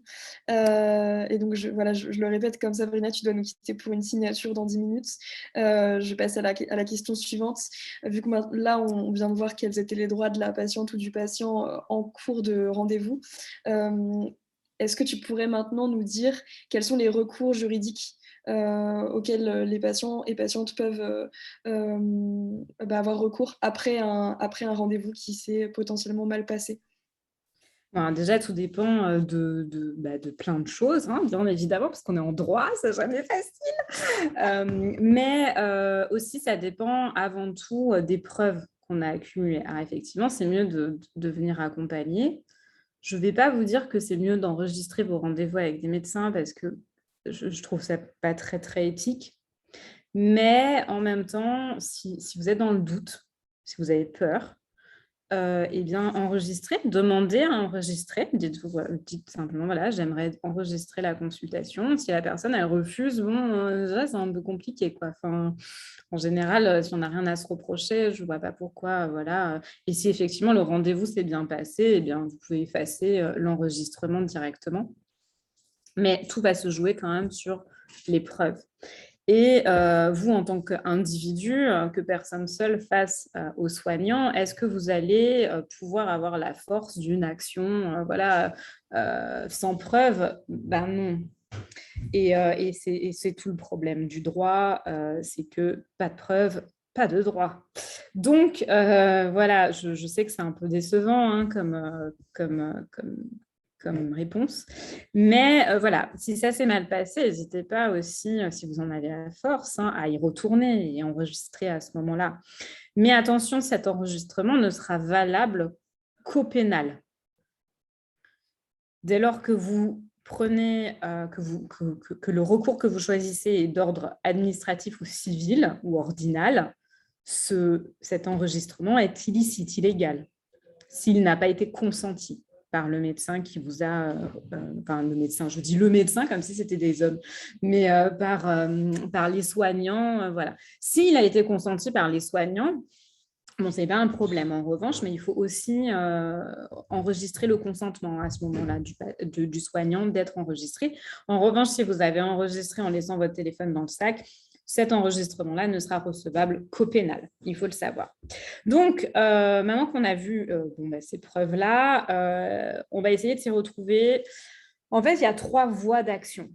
Et donc, je le répète, comme Sabrina, tu dois nous quitter pour une signature dans 10 minutes. Je passe à la question suivante. Vu que là, on vient de voir quels étaient les droits de la patiente ou du patient en cours de rendez-vous, est-ce que tu pourrais maintenant nous dire quels sont les recours juridiques auxquels les patients et patientes peuvent avoir recours après un rendez-vous qui s'est potentiellement mal passé? Alors, déjà, tout dépend de plein de choses, hein, bien évidemment, parce qu'on est en droit, c'est jamais facile. Mais aussi, ça dépend avant tout des preuves qu'on a accumulées. Alors, effectivement, c'est mieux de venir accompagner. Je ne vais pas vous dire que c'est mieux d'enregistrer vos rendez-vous avec des médecins parce que je trouve ça pas très, très éthique. Mais en même temps, si vous êtes dans le doute, si vous avez peur, eh bien, enregistrez, demandez à enregistrer. Dites simplement, voilà, j'aimerais enregistrer la consultation. Si la personne, elle refuse, bon, déjà, c'est un peu compliqué, quoi. Enfin, en général, si on n'a rien à se reprocher, je ne vois pas pourquoi, voilà. Et si effectivement le rendez-vous s'est bien passé, eh bien, vous pouvez effacer l'enregistrement directement. Mais tout va se jouer quand même sur les preuves. Et vous, en tant qu'individu, que personne seule face aux soignants, est-ce que vous allez pouvoir avoir la force d'une action sans preuve? Ben non. Et c'est tout le problème du droit, c'est que pas de preuve, pas de droit. Donc, voilà, je sais que c'est un peu décevant hein, comme réponse. Mais voilà, si ça s'est mal passé, n'hésitez pas aussi, si vous en avez la force, hein, à y retourner et enregistrer à ce moment-là. Mais attention, cet enregistrement ne sera valable qu'au dès lors que vous prenez, que le recours que vous choisissez est d'ordre administratif ou civil ou ordinal, cet enregistrement est illicite, illégal, s'il n'a pas été consenti par le médecin qui vous a, enfin le médecin, je dis le médecin comme si c'était des hommes, mais par les soignants, voilà. S'il a été consenti par les soignants, bon, ce n'est pas un problème en revanche, mais il faut aussi enregistrer le consentement à ce moment-là du soignant d'être enregistré. En revanche, si vous avez enregistré en laissant votre téléphone dans le sac, cet enregistrement-là ne sera recevable qu'au pénal. Il faut le savoir. Donc, maintenant qu'on a vu ces preuves-là, on va essayer de s'y retrouver. En fait, il y a 3 voies d'action.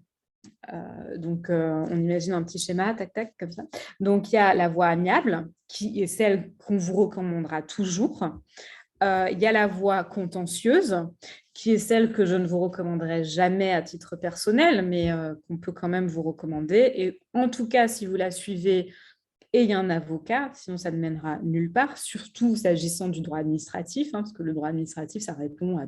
Donc, on imagine un petit schéma, tac, tac, comme ça. Donc, il y a la voie amiable, qui est celle qu'on vous recommandera toujours. Il y a la voie contentieuse, qui est celle que je ne vous recommanderai jamais à titre personnel, mais qu'on peut quand même vous recommander. Et en tout cas, si vous la suivez, ayez un avocat, sinon ça ne mènera nulle part, surtout s'agissant du droit administratif, hein, parce que le droit administratif, ça répond à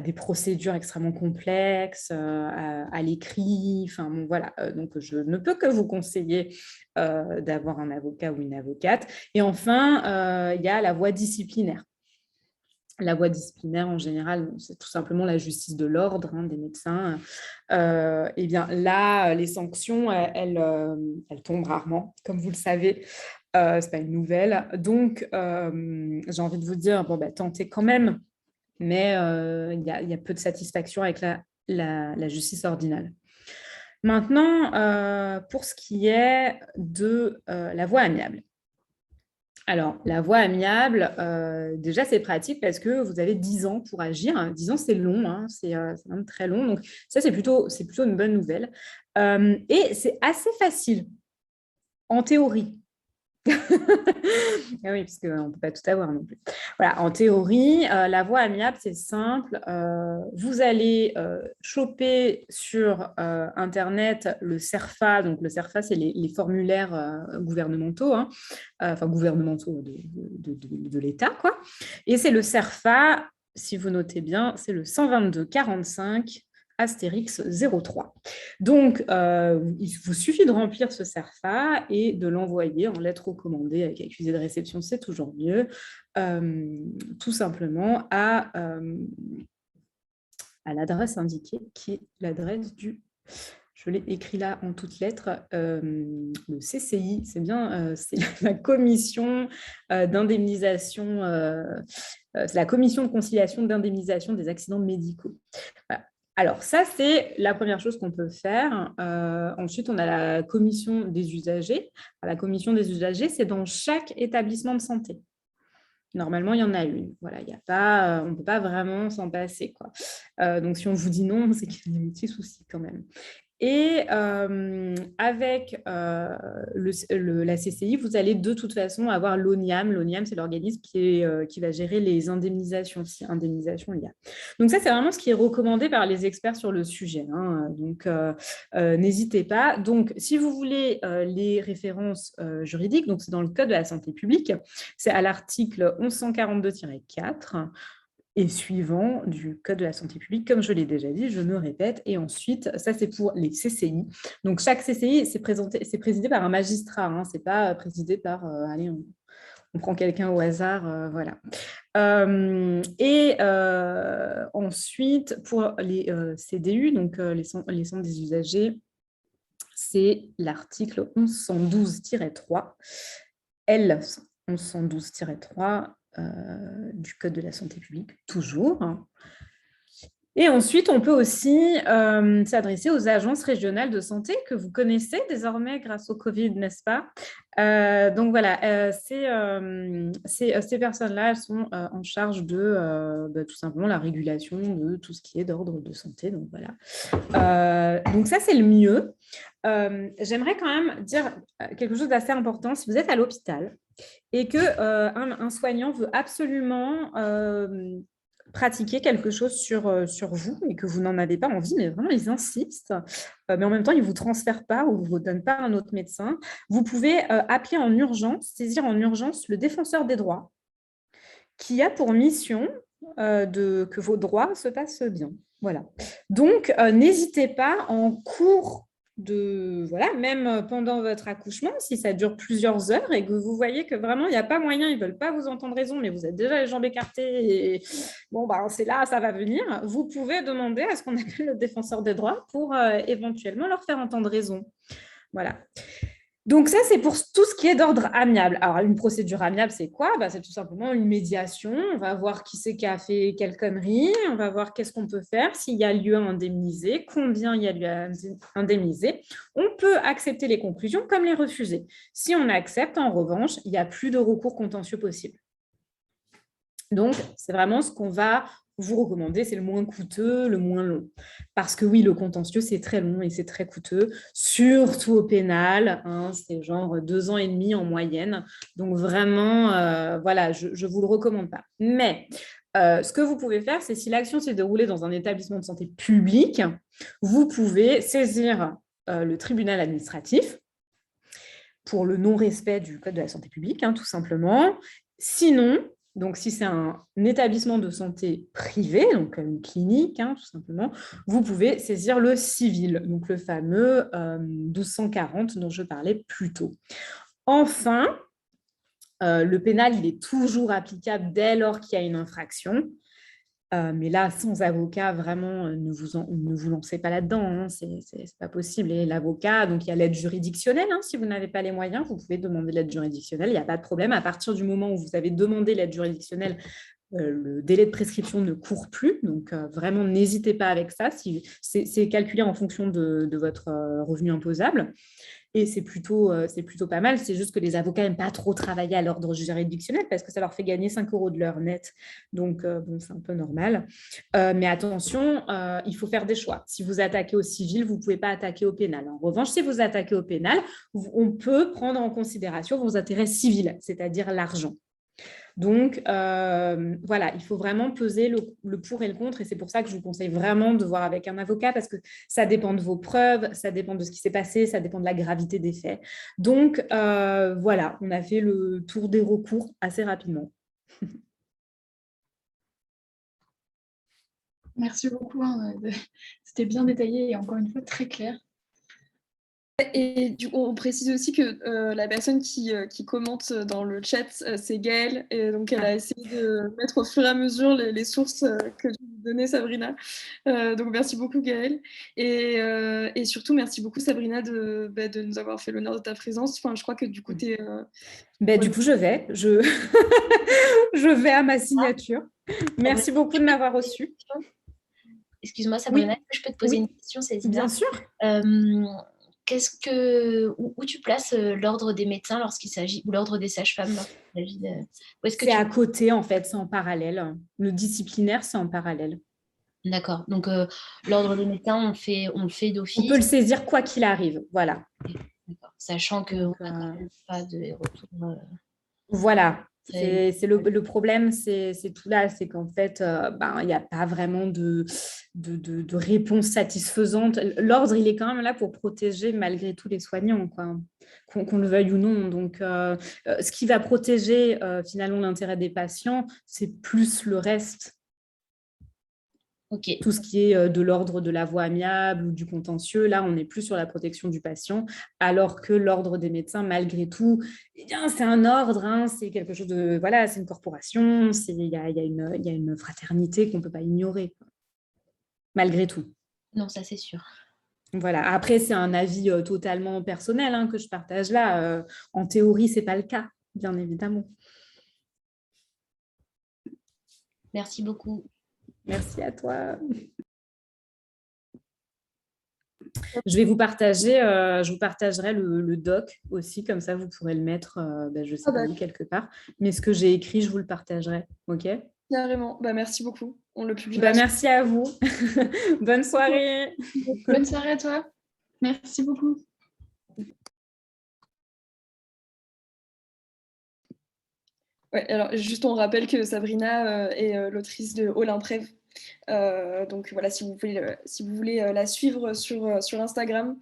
des procédures extrêmement complexes, à l'écrit. Enfin, bon, voilà. Donc, je ne peux que vous conseiller d'avoir un avocat ou une avocate. Et enfin, il y a la voie disciplinaire. La voie disciplinaire, en général, c'est tout simplement la justice de l'ordre hein, des médecins. Eh bien, là, les sanctions, elles tombent rarement, comme vous le savez. Ce n'est pas une nouvelle. Donc, j'ai envie de vous dire, bon, tentez quand même, mais il y a peu de satisfaction avec la justice ordinale. Maintenant, pour ce qui est de la voie amiable. Alors, la voie amiable, déjà, c'est pratique parce que vous avez 10 ans pour agir. 10 ans, c'est long, hein, c'est même très long. Donc, ça, c'est plutôt une bonne nouvelle. Et c'est assez facile, en théorie. Ah oui, parce qu'on ne peut pas tout avoir non plus. Voilà, en théorie, la voie amiable, c'est simple. Vous allez choper sur Internet le CERFA. Donc, le CERFA, c'est les formulaires gouvernementaux, hein, enfin gouvernementaux de l'État, quoi. Et c'est le CERFA, si vous notez bien, c'est le 122 45 Astérix 03. Donc, il vous suffit de remplir ce CERFA et de l'envoyer en lettre recommandée avec accusé de réception, c'est toujours mieux, tout simplement à l'adresse indiquée, qui est l'adresse du... Je l'ai écrit là en toutes lettres, le CCI, c'est bien, c'est la commission d'indemnisation, c'est la commission de conciliation d'indemnisation des accidents médicaux. Voilà. Alors, ça, c'est la première chose qu'on peut faire. Ensuite, on a la commission des usagers. La commission des usagers, c'est dans chaque établissement de santé. Normalement, il y en a une. Voilà, on ne peut pas vraiment s'en passer, quoi. Donc, si on vous dit non, c'est qu'il y a un petit souci quand même. Et avec la CCI, vous allez de toute façon avoir l'ONIAM. L'ONIAM, c'est l'organisme qui va gérer les indemnisations, si indemnisation il y a. Donc ça, c'est vraiment ce qui est recommandé par les experts sur le sujet. Hein. Donc, n'hésitez pas. Donc, si vous voulez les références juridiques, donc c'est dans le Code de la santé publique, c'est à l'article 1142-4 et suivant du Code de la santé publique, comme je l'ai déjà dit, je me répète. Et ensuite, ça, c'est pour les CCI. Donc, chaque CCI, c'est présidé par un magistrat. Hein, ce n'est pas présidé par, allez, on prend quelqu'un au hasard, voilà. Ensuite, pour les CDU, donc les centres des usagers, c'est l'article 1112-3, L 1112-3, du Code de la santé publique, toujours. Et ensuite, on peut aussi s'adresser aux agences régionales de santé que vous connaissez désormais grâce au Covid, n'est-ce pas? Donc voilà, ces personnes-là, elles sont en charge de tout simplement la régulation de tout ce qui est d'ordre de santé. Donc voilà. Donc ça, c'est le mieux. J'aimerais quand même dire quelque chose d'assez important. Si vous êtes à l'hôpital et qu'un soignant veut absolument pratiquer quelque chose sur vous et que vous n'en avez pas envie, mais vraiment, ils insistent, mais en même temps, ils ne vous transfèrent pas ou ne vous donnent pas un autre médecin, vous pouvez appeler en urgence, saisir en urgence le défenseur des droits, qui a pour mission que vos droits se passent bien. Voilà. Donc, n'hésitez pas en cours voilà, même pendant votre accouchement, si ça dure plusieurs heures et que vous voyez que vraiment, il n'y a pas moyen, ils ne veulent pas vous entendre raison, mais vous êtes déjà les jambes écartées et bon, c'est là, ça va venir, vous pouvez demander à ce qu'on appelle le défenseur des droits pour éventuellement leur faire entendre raison. Voilà. Donc ça, c'est pour tout ce qui est d'ordre amiable. Alors, une procédure amiable, c'est quoi? C'est tout simplement une médiation. On va voir qui c'est qui a fait quelle connerie. On va voir qu'est-ce qu'on peut faire, s'il y a lieu à indemniser, combien il y a lieu à indemniser. On peut accepter les conclusions comme les refuser. Si on accepte, en revanche, il n'y a plus de recours contentieux possible. Donc, c'est vraiment ce qu'on va vous recommander, c'est le moins coûteux, le moins long. Parce que oui, le contentieux, c'est très long et c'est très coûteux, surtout au pénal. Hein, c'est genre 2 ans et demi en moyenne. Donc vraiment, voilà, je ne vous le recommande pas. Mais ce que vous pouvez faire, c'est si l'action s'est déroulée dans un établissement de santé public, vous pouvez saisir le tribunal administratif pour le non-respect du Code de la santé publique, hein, tout simplement. Sinon, donc si c'est un établissement de santé privé, donc une clinique, hein, tout simplement, vous pouvez saisir le civil, donc le fameux 1240 dont je parlais plus tôt. Enfin, le pénal, il est toujours applicable dès lors qu'il y a une infraction. Mais là, sans avocat, vraiment, ne vous lancez pas là-dedans, hein, c'est pas possible. Et l'avocat, donc il y a l'aide juridictionnelle, hein, si vous n'avez pas les moyens, vous pouvez demander l'aide juridictionnelle, il n'y a pas de problème. À partir du moment où vous avez demandé l'aide juridictionnelle, le délai de prescription ne court plus, donc vraiment, n'hésitez pas avec ça. C'est calculé en fonction de votre revenu imposable. Et c'est plutôt pas mal. C'est juste que les avocats n'aiment pas trop travailler à l'ordre juridictionnel parce que ça leur fait gagner 5 € de l'heure net. Donc, bon, c'est un peu normal. Mais attention, il faut faire des choix. Si vous attaquez au civil, vous ne pouvez pas attaquer au pénal. En revanche, si vous attaquez au pénal, on peut prendre en considération vos intérêts civils, c'est-à-dire l'argent. Donc, voilà, il faut vraiment peser le pour et le contre. Et c'est pour ça que je vous conseille vraiment de voir avec un avocat parce que ça dépend de vos preuves, ça dépend de ce qui s'est passé, ça dépend de la gravité des faits. Donc, voilà, on a fait le tour des recours assez rapidement. Merci beaucoup. Hein, c'était bien détaillé et encore une fois très clair. Et du coup, on précise aussi que la personne qui commente dans le chat, c'est Gaëlle. Et donc, elle a essayé de mettre au fur et à mesure les sources que tu nous donnais, Sabrina. Donc, merci beaucoup, Gaëlle. Et surtout, merci beaucoup, Sabrina, de nous avoir fait l'honneur de ta présence. Enfin, je crois que du coup, tu es... Du coup, je vais à ma signature. Merci beaucoup de m'avoir reçue. Excuse-moi, Sabrina, Oui. je peux te poser une question, c'est bien sûr. Où tu places l'ordre des médecins lorsqu'il s'agit, ou l'ordre des sages-femmes lorsqu'il s'agit C'est à côté, en fait, c'est en parallèle. Le disciplinaire, c'est en parallèle. D'accord. Donc, l'ordre des médecins, on le fait On d'office. peut le saisir quoi qu'il arrive, voilà. D'accord. Sachant qu'on n'a quand même pas de retour. Voilà, Très- c'est le problème, c'est tout là, c'est qu'en fait, il n'y a pas vraiment de réponse satisfaisante. L'ordre, il est quand même là pour protéger malgré tout les soignants, quoi, qu'on le veuille ou non. Donc, ce qui va protéger finalement l'intérêt des patients, c'est plus le reste. Ok. Tout ce qui est de l'ordre de la voie amiable ou du contentieux, là, on n'est plus sur la protection du patient, alors que l'ordre des médecins, malgré tout, eh bien, c'est un ordre, hein, c'est quelque chose de... Voilà, c'est une corporation, il y a une fraternité qu'on ne peut pas ignorer, quoi, malgré tout. Non, ça, c'est sûr. Voilà. Après, c'est un avis totalement personnel, hein, que je partage là. En théorie, ce n'est pas le cas, bien évidemment. Merci beaucoup. Merci à toi. Je vous partagerai le doc aussi, comme ça vous pourrez le mettre, je sais pas où, quelque part. Mais ce que j'ai écrit, je vous le partagerai. OK? Carrément. Merci beaucoup. On le publiera. Merci à vous. Bonne soirée. Bonne soirée à toi. Merci beaucoup. Ouais, alors juste on rappelle que Sabrina est l'autrice de Olymprève. Donc voilà, si vous voulez la suivre sur Instagram,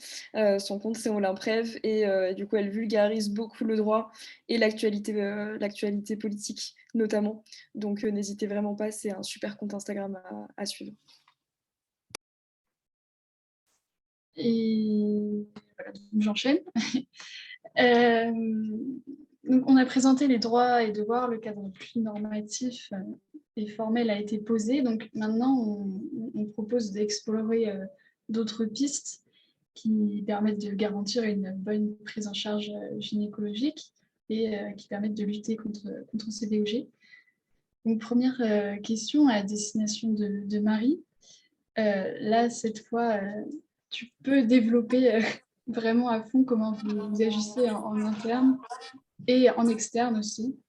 son compte c'est Olymprève et du coup elle vulgarise beaucoup le droit et l'actualité politique notamment. Donc n'hésitez vraiment pas, c'est un super compte Instagram à suivre. Et voilà, j'enchaîne. Donc on a présenté les droits et devoirs, le cadre plus normatif et formel a été posé. Donc maintenant, on propose d'explorer d'autres pistes qui permettent de garantir une bonne prise en charge gynécologique et qui permettent de lutter contre ces VOG. Donc première question à destination de Marie. Là, cette fois, tu peux développer vraiment à fond comment vous agissez en interne et en externe aussi.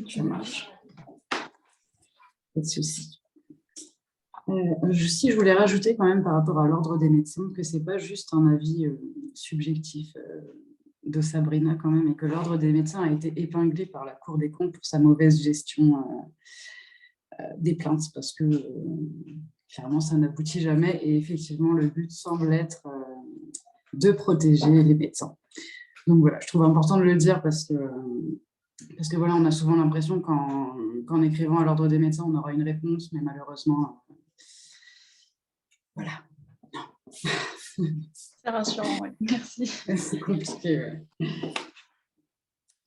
Ça marche. Pas de souci. Si je voulais rajouter quand même par rapport à l'ordre des médecins que ce n'est pas juste un avis subjectif de Sabrina quand même et que l'ordre des médecins a été épinglé par la Cour des comptes pour sa mauvaise gestion des plaintes parce que clairement ça n'aboutit jamais et effectivement le but semble être de protéger les médecins. Donc voilà, je trouve important de le dire parce que voilà, on a souvent l'impression qu'en écrivant à l'ordre des médecins, on aura une réponse, mais malheureusement, voilà. C'est rassurant, ouais. Merci. C'est compliqué,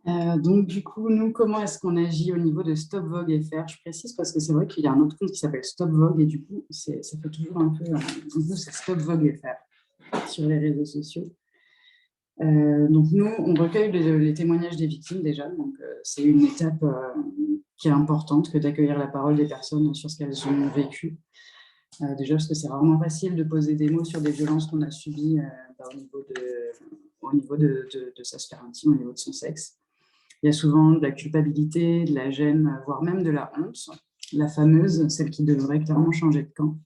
ouais. Donc, du coup, nous, comment est-ce qu'on agit au niveau de Stop Vogue FR? Je précise parce que c'est vrai qu'il y a un autre compte qui s'appelle Stop Vogue et du coup, ça fait toujours un peu c'est Stop Vogue FR sur les réseaux sociaux. Donc, nous, on recueille les témoignages des victimes déjà. Donc, c'est une étape qui est importante que d'accueillir la parole des personnes sur ce qu'elles ont vécu. Déjà parce que c'est rarement facile de poser des mots sur des violences qu'on a subies au niveau de sa sphère intime, au niveau de son sexe. Il y a souvent de la culpabilité, de la gêne, voire même de la honte, la fameuse, celle qui devrait clairement changer de camp.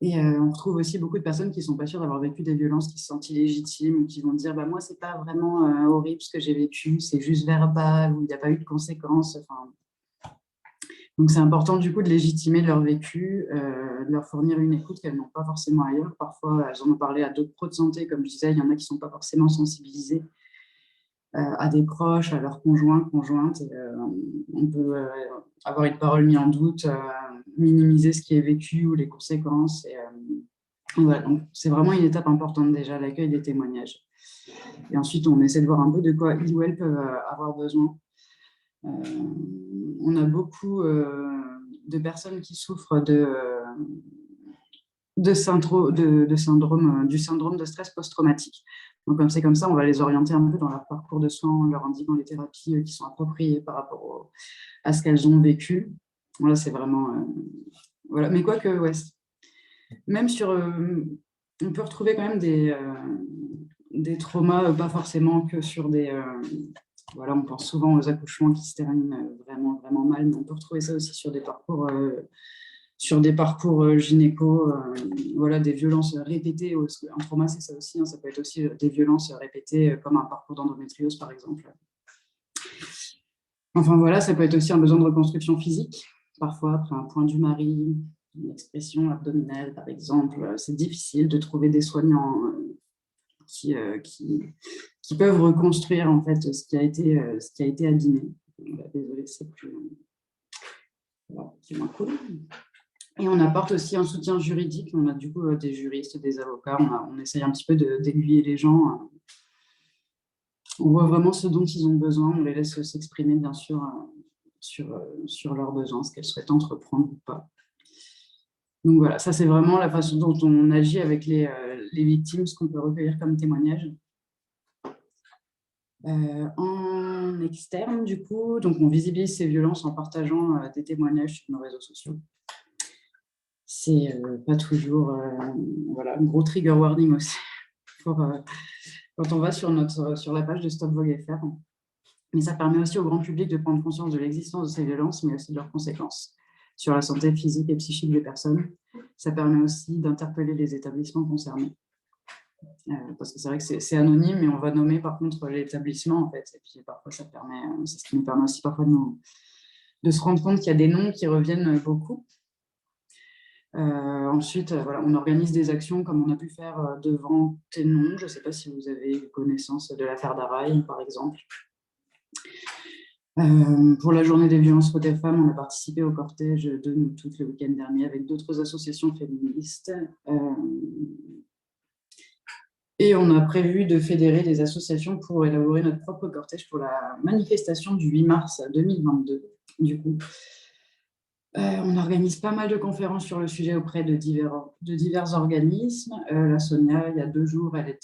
Et on retrouve aussi beaucoup de personnes qui ne sont pas sûres d'avoir vécu des violences, qui se sentent illégitimes, ou qui vont dire moi, ce n'est pas vraiment horrible ce que j'ai vécu, c'est juste verbal, ou il n'y a pas eu de conséquences. Enfin, donc, c'est important du coup de légitimer leur vécu, de leur fournir une écoute qu'elles n'ont pas forcément ailleurs. Parfois, elles en ont parlé à d'autres pros de santé, comme je disais, il y en a qui ne sont pas forcément sensibilisés à des proches, à leurs conjoints, conjointes. On peut avoir une parole mise en doute, minimiser ce qui est vécu ou les conséquences. Voilà, donc c'est vraiment une étape importante déjà, l'accueil des témoignages. Et ensuite, on essaie de voir un peu de quoi ils ou elles peuvent avoir besoin. On a beaucoup de personnes qui souffrent du syndrome de stress post-traumatique. Donc, comme c'est comme ça, on va les orienter un peu dans leur parcours de soins en leur indiquant les thérapies qui sont appropriées par rapport à ce qu'elles ont vécu. Voilà, c'est vraiment... voilà. Mais quoique, ouais, même sur... on peut retrouver quand même des traumas, pas forcément que sur des voilà, on pense souvent aux accouchements qui se terminent vraiment, vraiment mal, mais on peut retrouver ça aussi sur des parcours gynéco, voilà, des violences répétées. Un trauma, c'est ça aussi, hein, ça peut être aussi des violences répétées, comme un parcours d'endométriose, par exemple. Enfin, voilà, ça peut être aussi un besoin de reconstruction physique, parfois après un point du mari, une expression abdominale, par exemple. C'est difficile de trouver des soignants qui peuvent reconstruire, en fait, ce qui a été abîmé. Désolée, c'est plus... Voilà, c'est moins cool. Et on apporte aussi un soutien juridique. On a du coup des juristes, des avocats. On essaye un petit peu d'aiguiller les gens. On voit vraiment ce dont ils ont besoin. On les laisse s'exprimer, bien sûr, sur leurs besoins, ce qu'elles souhaitent entreprendre ou pas. Donc voilà, ça c'est vraiment la façon dont on agit avec les victimes, ce qu'on peut recueillir comme témoignage. En externe, du coup, donc on visibilise ces violences en partageant des témoignages sur nos réseaux sociaux. C'est pas toujours voilà, un gros trigger warning aussi pour, quand on va sur la page de Stop Vogue FR. Mais ça permet aussi au grand public de prendre conscience de l'existence de ces violences, mais aussi de leurs conséquences sur la santé physique et psychique des personnes. Ça permet aussi d'interpeller les établissements concernés. Parce que c'est vrai que c'est anonyme, mais on va nommer par contre l'établissement, en fait. Et puis parfois, c'est ce qui nous permet aussi parfois de se rendre compte qu'il y a des noms qui reviennent beaucoup. Ensuite, voilà, on organise des actions comme on a pu faire devant Ténon. Je ne sais pas si vous avez connaissance de l'affaire Daraï, par exemple. Pour la journée des violences faites aux femmes, on a participé au cortège de Nous Toutes le week-end dernier avec d'autres associations féministes. Et on a prévu de fédérer des associations pour élaborer notre propre cortège pour la manifestation du 8 mars 2022. Du coup, on organise pas mal de conférences sur le sujet auprès de divers organismes. La Sonia, il y a 2 jours, elle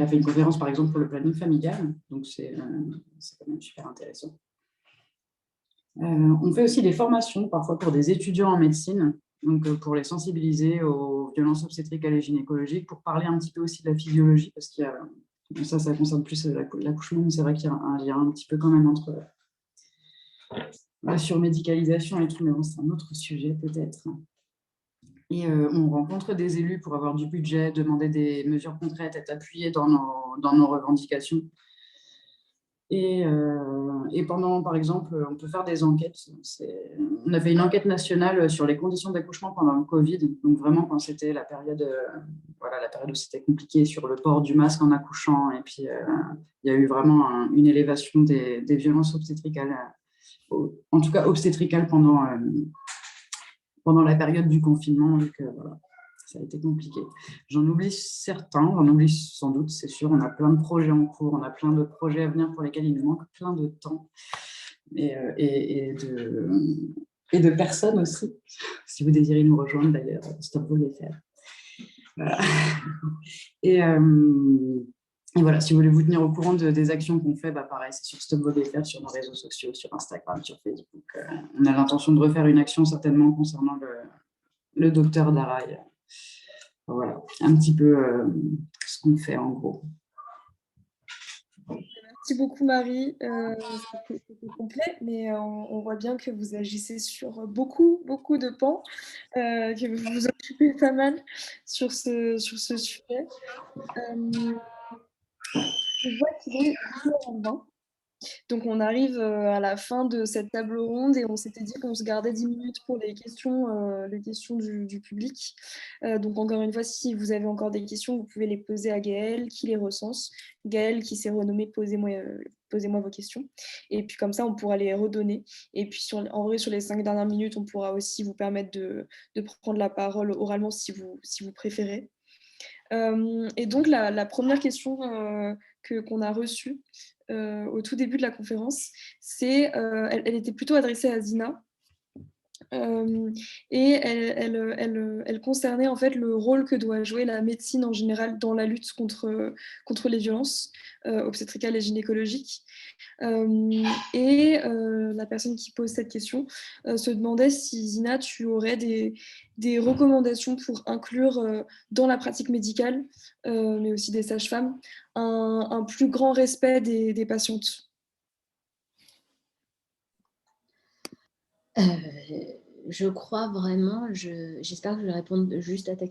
a fait une conférence, par exemple, pour le planning familial. Donc, c'est quand même super intéressant. On fait aussi des formations, parfois pour des étudiants en médecine, donc pour les sensibiliser aux violences obstétricales et gynécologiques, pour parler un petit peu aussi de la physiologie, parce qu'il y a, ça concerne plus l'accouchement, mais c'est vrai qu'il y a un lien un petit peu quand même entre la surmédicalisation et tout, mais bon, c'est un autre sujet peut-être. Et on rencontre des élus pour avoir du budget, demander des mesures concrètes, être appuyés dans nos revendications. Et pendant, par exemple, on peut faire des enquêtes. On a fait une enquête nationale sur les conditions d'accouchement pendant le Covid. Donc vraiment, quand c'était la période où c'était compliqué sur le port du masque en accouchant. Et puis, il y a eu vraiment une élévation des violences obstétricales, en tout cas obstétricales pendant la période du confinement. Donc voilà, ça a été compliqué. J'en oublie certains, j'en oublie sans doute, c'est sûr. On a plein de projets en cours, on a plein de projets à venir pour lesquels il nous manque plein de temps et de personnes aussi. Si vous désirez nous rejoindre, d'ailleurs, Stop Vogue FR. Voilà. Et voilà, si vous voulez vous tenir au courant des actions qu'on fait, pareil, c'est sur Stop Vogue FR, sur nos réseaux sociaux, sur Instagram, sur Facebook. On a l'intention de refaire une action certainement concernant le docteur Daraï. Voilà, un petit peu ce qu'on fait en gros. Merci beaucoup Marie, c'était complet, mais on voit bien que vous agissez sur beaucoup de pans, que vous vous occupez pas mal sur ce sujet. Je vois qu'il est 10h20. Donc on arrive à la fin de cette table ronde et on s'était dit qu'on se gardait 10 minutes pour les questions du public. Donc encore une fois, si vous avez encore des questions, vous pouvez les poser à Gaëlle qui les recense. Gaëlle qui s'est renommée posez-moi vos questions. Et puis comme ça, on pourra les redonner. Et puis en vrai, sur les 5 dernières minutes, on pourra aussi vous permettre de prendre la parole oralement si vous préférez. Et donc la première question qu'on a reçue au tout début de la conférence, elle était plutôt adressée à Zina. Et elle concernait en fait le rôle que doit jouer la médecine en général dans la lutte contre les violences obstétricales et gynécologiques. La personne qui pose cette question se demandait si, Zina, tu aurais des recommandations pour inclure dans la pratique médicale, mais aussi des sages-femmes, un plus grand respect des patientes. Je crois vraiment, j'espère que je vais répondre juste à ta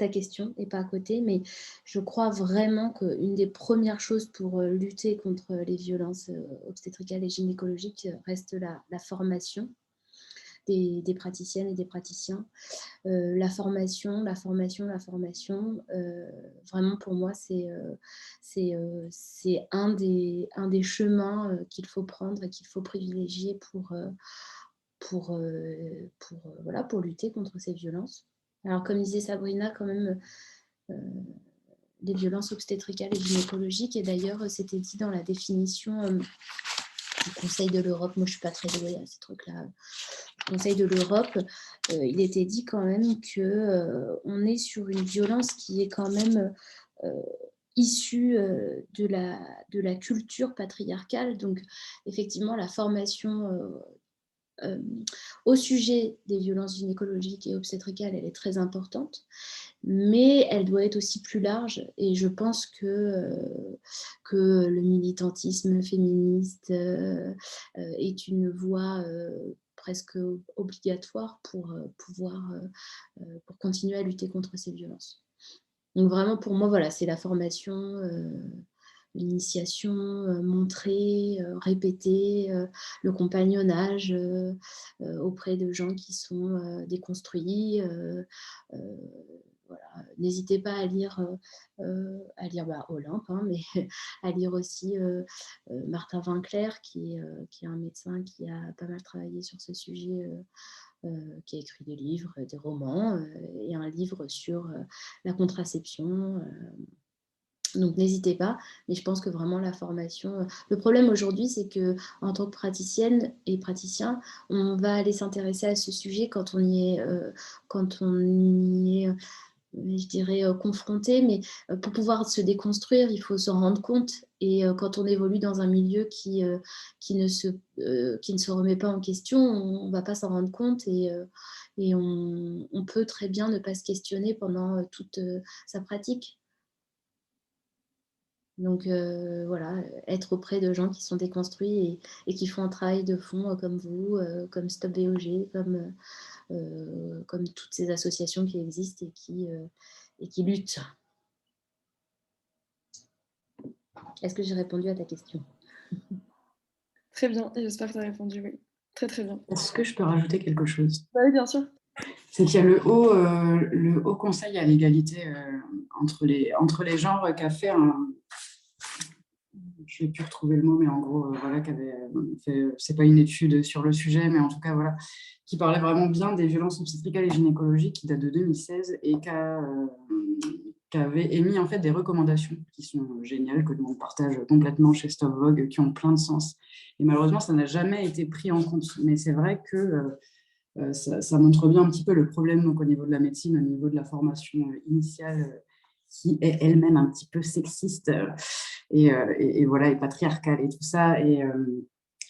question et pas à côté, mais je crois vraiment qu'une des premières choses pour lutter contre les violences obstétricales et gynécologiques reste la formation des praticiennes et des praticiens. La formation. Vraiment, pour moi, c'est un des chemins qu'il faut prendre et qu'il faut privilégier pour lutter contre ces violences. Alors, comme disait Sabrina, quand même, les violences obstétricales et gynécologiques, et d'ailleurs, c'était dit dans la définition du Conseil de l'Europe. Moi, je ne suis pas très douée à ces trucs-là. Le Conseil de l'Europe, il était dit quand même qu'on est sur une violence qui est quand même issue de la culture patriarcale. Donc, effectivement, la formation au sujet des violences gynécologiques et obstétricales, elle est très importante, mais elle doit être aussi plus large. Et je pense que le militantisme féministe est une voie presque obligatoire pour continuer à lutter contre ces violences. Donc vraiment, pour moi, voilà, c'est la formation, l'initiation, montrer, répéter, le compagnonnage auprès de gens qui sont déconstruits. Voilà. N'hésitez pas à lire Olympe, hein, mais à lire aussi Martin Winkler, qui est un médecin qui a pas mal travaillé sur ce sujet, qui a écrit des livres, des romans, et un livre sur la contraception. Donc n'hésitez pas, mais je pense que vraiment la formation... Le problème aujourd'hui, c'est qu'en tant que praticienne et praticien, on va aller s'intéresser à ce sujet quand on y est, je dirais, confronté, mais pour pouvoir se déconstruire, il faut s'en rendre compte. Et quand on évolue dans un milieu qui ne se remet pas en question, on ne va pas s'en rendre compte et on peut très bien ne pas se questionner pendant toute sa pratique. Donc voilà, être auprès de gens qui sont déconstruits et qui font un travail de fond comme vous, comme Stop VOG, comme toutes ces associations qui existent et qui luttent. Est-ce que j'ai répondu à ta question? Très bien, et j'espère que tu as répondu, oui. Très très bien. Est-ce que je peux rajouter quelque chose? Oui, bien sûr. C'est qu'il y a le Haut Conseil à l'égalité entre les genres qui a fait je n'ai plus retrouvé le mot, mais en gros, voilà, qui avait fait, c'est pas une étude sur le sujet, mais en tout cas, voilà, qui parlait vraiment bien des violences obstétricales et gynécologiques, qui date de 2016 et qui avait émis en fait des recommandations qui sont géniales, que nous on partage complètement chez Stop Vogue, qui ont plein de sens. Et malheureusement, ça n'a jamais été pris en compte. Mais c'est vrai que ça montre bien un petit peu le problème donc, au niveau de la médecine, au niveau de la formation initiale, qui est elle-même un petit peu sexiste et voilà, et patriarcale et tout ça. Et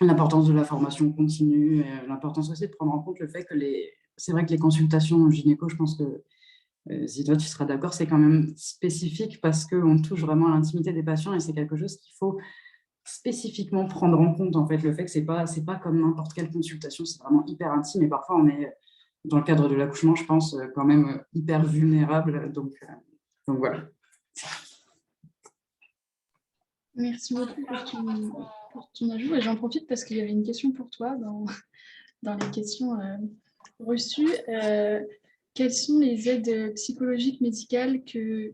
l'importance de la formation continue, l'importance aussi de prendre en compte le fait que c'est vrai que les consultations gynéco, je pense que Zina, tu seras d'accord, c'est quand même spécifique parce qu'on touche vraiment à l'intimité des patients et c'est quelque chose qu'il faut spécifiquement prendre en compte, en fait, le fait que c'est pas comme n'importe quelle consultation, c'est vraiment hyper intime et parfois on est, dans le cadre de l'accouchement, je pense, quand même hyper vulnérable. Donc voilà. Merci beaucoup pour ton ajout. Et j'en profite parce qu'il y avait une question pour toi dans les questions reçues. Quelles sont les aides psychologiques médicales que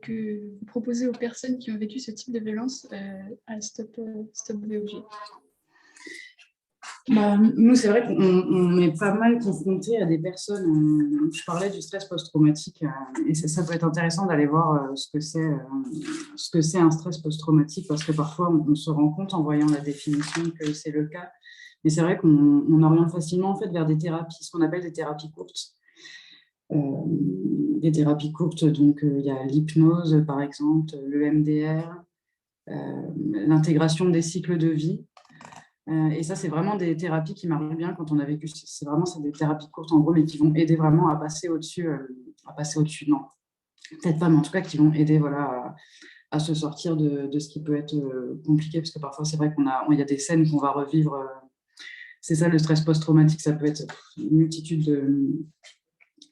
vous proposez aux personnes qui ont vécu ce type de violence à Stop VOG? Nous, c'est vrai qu'on est pas mal confrontés à des personnes. Je parlais du stress post-traumatique et ça peut être intéressant d'aller voir ce que c'est un stress post-traumatique parce que parfois on se rend compte en voyant la définition que c'est le cas Mais c'est vrai qu'on oriente facilement en fait, vers des thérapies, ce qu'on appelle des thérapies courtes. Des thérapies courtes, donc il y a l'hypnose par exemple, le MDR, l'intégration des cycles de vie. Et ça, c'est vraiment des thérapies qui marchent bien quand on a vécu. C'est des thérapies courtes en gros, mais qui vont aider vraiment à passer au-dessus. Non, peut-être pas, mais en tout cas qui vont aider voilà, à se sortir de ce qui peut être compliqué, parce que parfois, c'est vrai il y a des scènes qu'on va revivre. C'est ça, le stress post-traumatique, ça peut être une multitude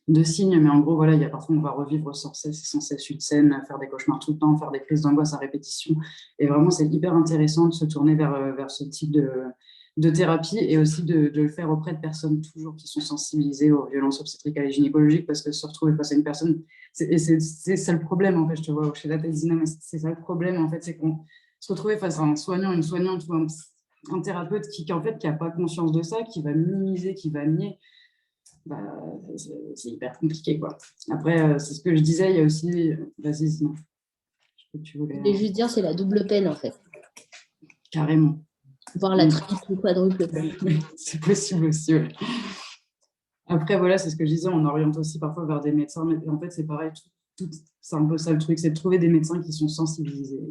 de signes, mais en gros, voilà, il y a parfois, on va revivre sans cesse une scène, faire des cauchemars tout le temps, faire des crises d'angoisse à répétition. Et vraiment, c'est hyper intéressant de se tourner vers ce type de thérapie et aussi de le faire auprès de personnes toujours qui sont sensibilisées aux violences obstétricales et gynécologiques, parce que se retrouver face à une personne, c'est ça le problème, en fait, je te vois chez la Tésina, mais c'est ça le problème, en fait, c'est qu'on se retrouve face à un soignant, une soignante ou un thérapeute qui n'a pas conscience de ça, qui va minimiser, qui va nier. Bah, c'est hyper compliqué, quoi. Après, c'est ce que je disais, il y a aussi... Vas-y, sinon. Je voulais juste dire, c'est la double peine, en fait. Carrément. Voire la triple ou quadruple peine. C'est possible aussi, oui. Après, voilà, c'est ce que je disais, on oriente aussi parfois vers des médecins, mais en fait, c'est pareil, c'est un peu ça le truc, c'est de trouver des médecins qui sont sensibilisés.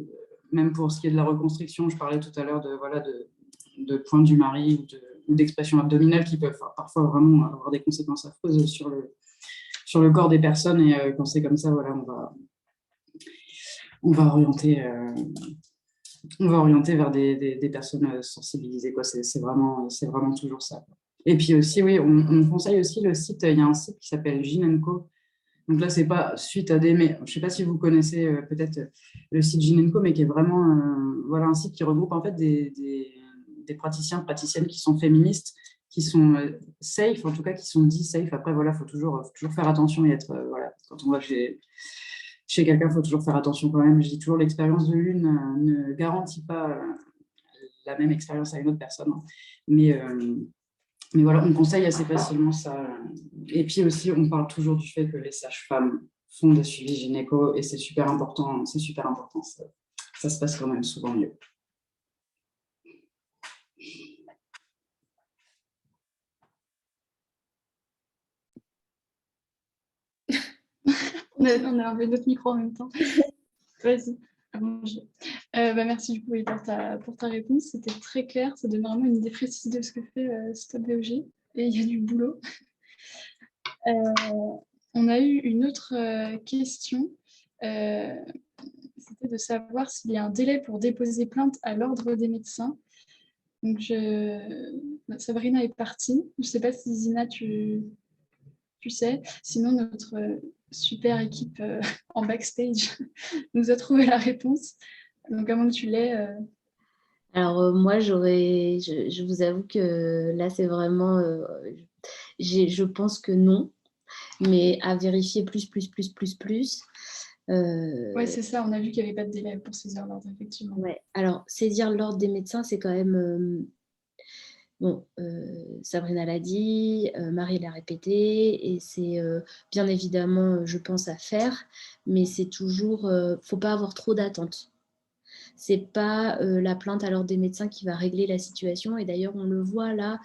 Même pour ce qui est de la reconstruction, je parlais tout à l'heure de points du mari ou d'expressions abdominales qui peuvent parfois vraiment avoir des conséquences affreuses sur le corps des personnes. Et quand c'est comme ça, voilà, on va orienter vers des personnes sensibilisées, quoi. C'est vraiment toujours ça. Et puis aussi, oui, on conseille aussi le site. Il y a un site qui s'appelle Gyn&Co. Donc là, c'est pas suite à mais je sais pas si vous connaissez peut-être le site Gyn&Co, mais qui est vraiment voilà, un site qui regroupe en fait des praticiennes qui sont féministes, qui sont safe, en tout cas qui sont dits safe. Après, voilà, faut toujours faire attention et être voilà, quand on va chez quelqu'un, il faut toujours faire attention quand même. Je dis toujours, l'expérience de l'une ne garantit pas la même expérience à une autre personne. Mais voilà, on conseille assez facilement ça. Et puis aussi, on parle toujours du fait que les sages-femmes font des suivis gynéco et c'est super important. C'est super important. Ça se passe quand même souvent mieux. On a enlevé notre micro en même temps. Vas-y. Merci du coup pour ta réponse. C'était très clair. Ça donne vraiment une idée précise de ce que fait Stop VOG. Et il y a du boulot. On a eu une autre question. C'était de savoir s'il y a un délai pour déposer plainte à l'ordre des médecins. Donc, Sabrina est partie. Je ne sais pas si Zina, tu sais. Sinon, notre super équipe en backstage nous a trouvé la réponse. Donc, à moins que tu l'aies. Alors, moi, je vous avoue que là, c'est vraiment... je pense que non, mais à vérifier plus. Oui, c'est ça. On a vu qu'il n'y avait pas de délai pour saisir l'ordre, effectivement. Ouais. Alors, saisir l'ordre des médecins, c'est quand même... Bon, Sabrina l'a dit, Marie l'a répété, et c'est bien évidemment, je pense, à faire, mais c'est toujours... faut pas avoir trop d'attentes. C'est pas la plainte à l'ordre des médecins qui va régler la situation. Et d'ailleurs, on le voit là,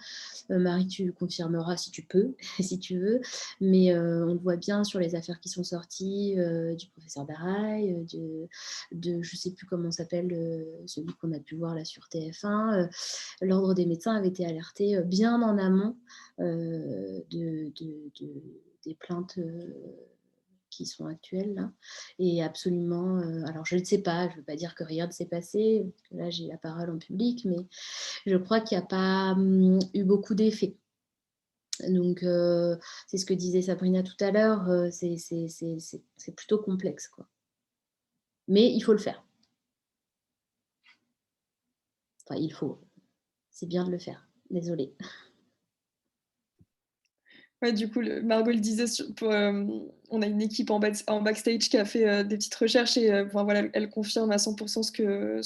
Marie, tu confirmeras si tu peux, si tu veux, mais on le voit bien sur les affaires qui sont sorties du professeur Daraï, de je sais plus comment s'appelle celui qu'on a pu voir là sur TF1. L'ordre des médecins avait été alerté bien en amont des plaintes qui sont actuelles là, et absolument, alors je ne sais pas, je ne veux pas dire que rien ne s'est passé, parce que là j'ai la parole en public, mais je crois qu'il n'y a pas eu beaucoup d'effets. Donc c'est ce que disait Sabrina tout à l'heure, c'est plutôt complexe, quoi. Mais il faut le faire. Enfin, c'est bien de le faire, désolée. Ouais, du coup, Margot le disait, on a une équipe en backstage qui a fait des petites recherches et voilà, elle confirme à 100% ce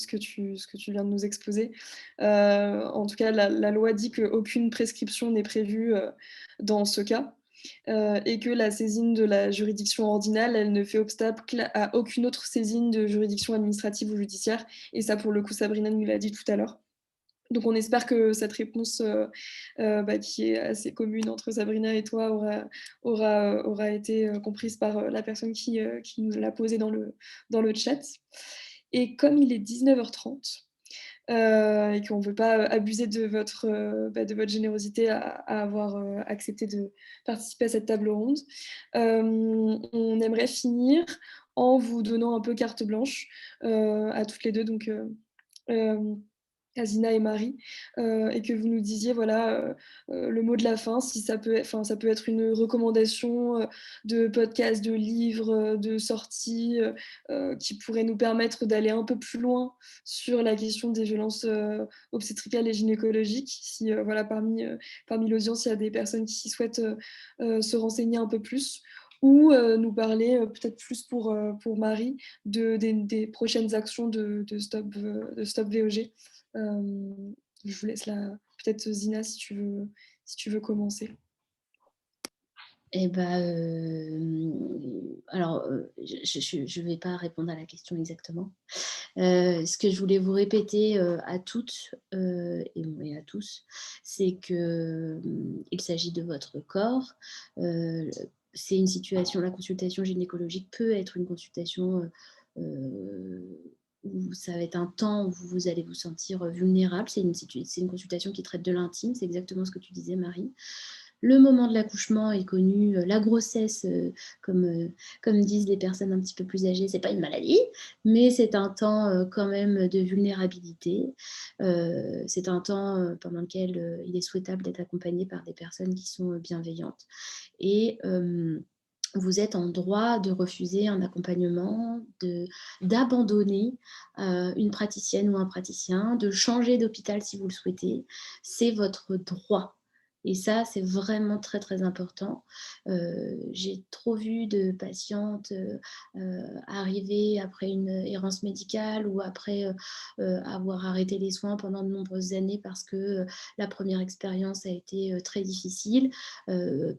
que tu viens de nous exposer. En tout cas, la loi dit qu'aucune prescription n'est prévue dans ce cas et que la saisine de la juridiction ordinale, elle ne fait obstacle à aucune autre saisine de juridiction administrative ou judiciaire. Et ça, pour le coup, Sabrina nous l'a dit tout à l'heure. Donc on espère que cette réponse qui est assez commune entre Sabrina et toi aura été comprise par la personne qui nous l'a posée dans le chat. Et comme il est 19h30, et qu'on ne veut pas abuser de votre générosité à avoir accepté de participer à cette table ronde, on aimerait finir en vous donnant un peu carte blanche à toutes les deux, donc Azina et Marie, et que vous nous disiez le mot de la fin, si ça peut être une recommandation de podcast, de livres, de sorties qui pourrait nous permettre d'aller un peu plus loin sur la question des violences obstétricales et gynécologiques. Si parmi l'audience, il y a des personnes qui souhaitent se renseigner un peu plus, ou nous parler peut-être plus pour Marie des prochaines actions de Stop VOG. Je vous laisse là, peut-être Zina, si tu veux commencer. Eh alors, je ne vais pas répondre à la question exactement. Ce que je voulais vous répéter à toutes et à tous, c'est qu'il s'agit de votre corps. C'est une situation, la consultation gynécologique peut être une consultation où ça va être un temps où vous allez vous sentir vulnérable. C'est une consultation qui traite de l'intime, c'est exactement ce que tu disais, Marie. Le moment de l'accouchement est connu, la grossesse, comme disent les personnes un petit peu plus âgées, c'est pas une maladie, mais c'est un temps quand même de vulnérabilité. C'est un temps pendant lequel il est souhaitable d'être accompagné par des personnes qui sont bienveillantes. Et vous êtes en droit de refuser un accompagnement, d'abandonner une praticienne ou un praticien, de changer d'hôpital si vous le souhaitez. C'est votre droit. Et ça, c'est vraiment très, très important. J'ai trop vu de patientes arriver après une errance médicale ou après avoir arrêté les soins pendant de nombreuses années parce que la première expérience a été très difficile,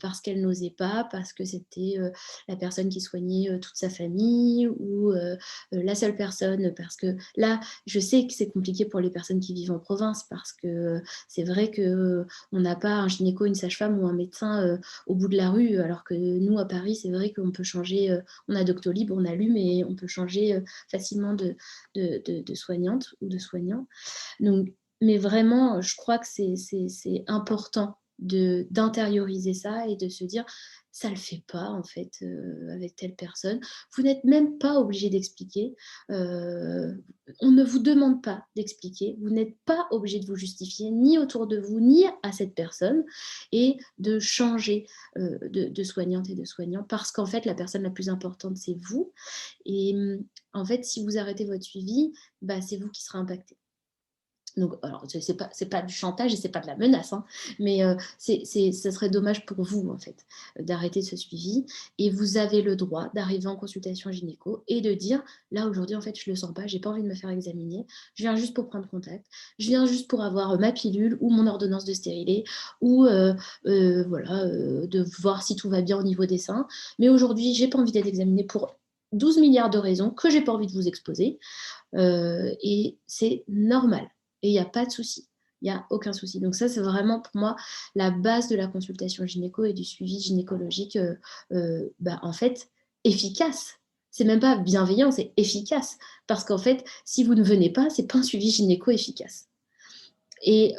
parce qu'elle n'osait pas, parce que c'était la personne qui soignait toute sa famille ou la seule personne, parce que là, je sais que c'est compliqué pour les personnes qui vivent en province parce que c'est vrai qu'on n'a pas un gynéco, une sage-femme ou un médecin au bout de la rue, alors que nous, à Paris, c'est vrai qu'on peut changer, on a Doctolib, on a Lume et on peut changer facilement de soignante ou de soignant. Donc, mais vraiment, je crois que c'est important d'intérioriser ça et de se dire ça le fait pas en fait avec telle personne. Vous n'êtes même pas obligé d'expliquer. On ne vous demande pas d'expliquer. Vous n'êtes pas obligé de vous justifier ni autour de vous ni à cette personne et de changer de soignante et de soignant parce qu'en fait la personne la plus importante c'est vous et en fait si vous arrêtez votre suivi, c'est vous qui serez impacté. Donc, alors, c'est pas du chantage et c'est pas de la menace, hein, mais ça serait dommage pour vous, en fait, d'arrêter ce suivi. Et vous avez le droit d'arriver en consultation gynéco et de dire, là, aujourd'hui, en fait, je le sens pas, j'ai pas envie de me faire examiner, je viens juste pour prendre contact, je viens juste pour avoir ma pilule ou mon ordonnance de stérilet ou, de voir si tout va bien au niveau des seins. Mais aujourd'hui, j'ai pas envie d'être examinée pour 12 milliards de raisons que j'ai pas envie de vous exposer. Et c'est normal. Et il n'y a pas de souci. Il n'y a aucun souci. Donc ça, c'est vraiment pour moi la base de la consultation gynéco et du suivi gynécologique, en fait, efficace. C'est même pas bienveillant, c'est efficace. Parce qu'en fait, si vous ne venez pas, c'est pas un suivi gynéco efficace. Et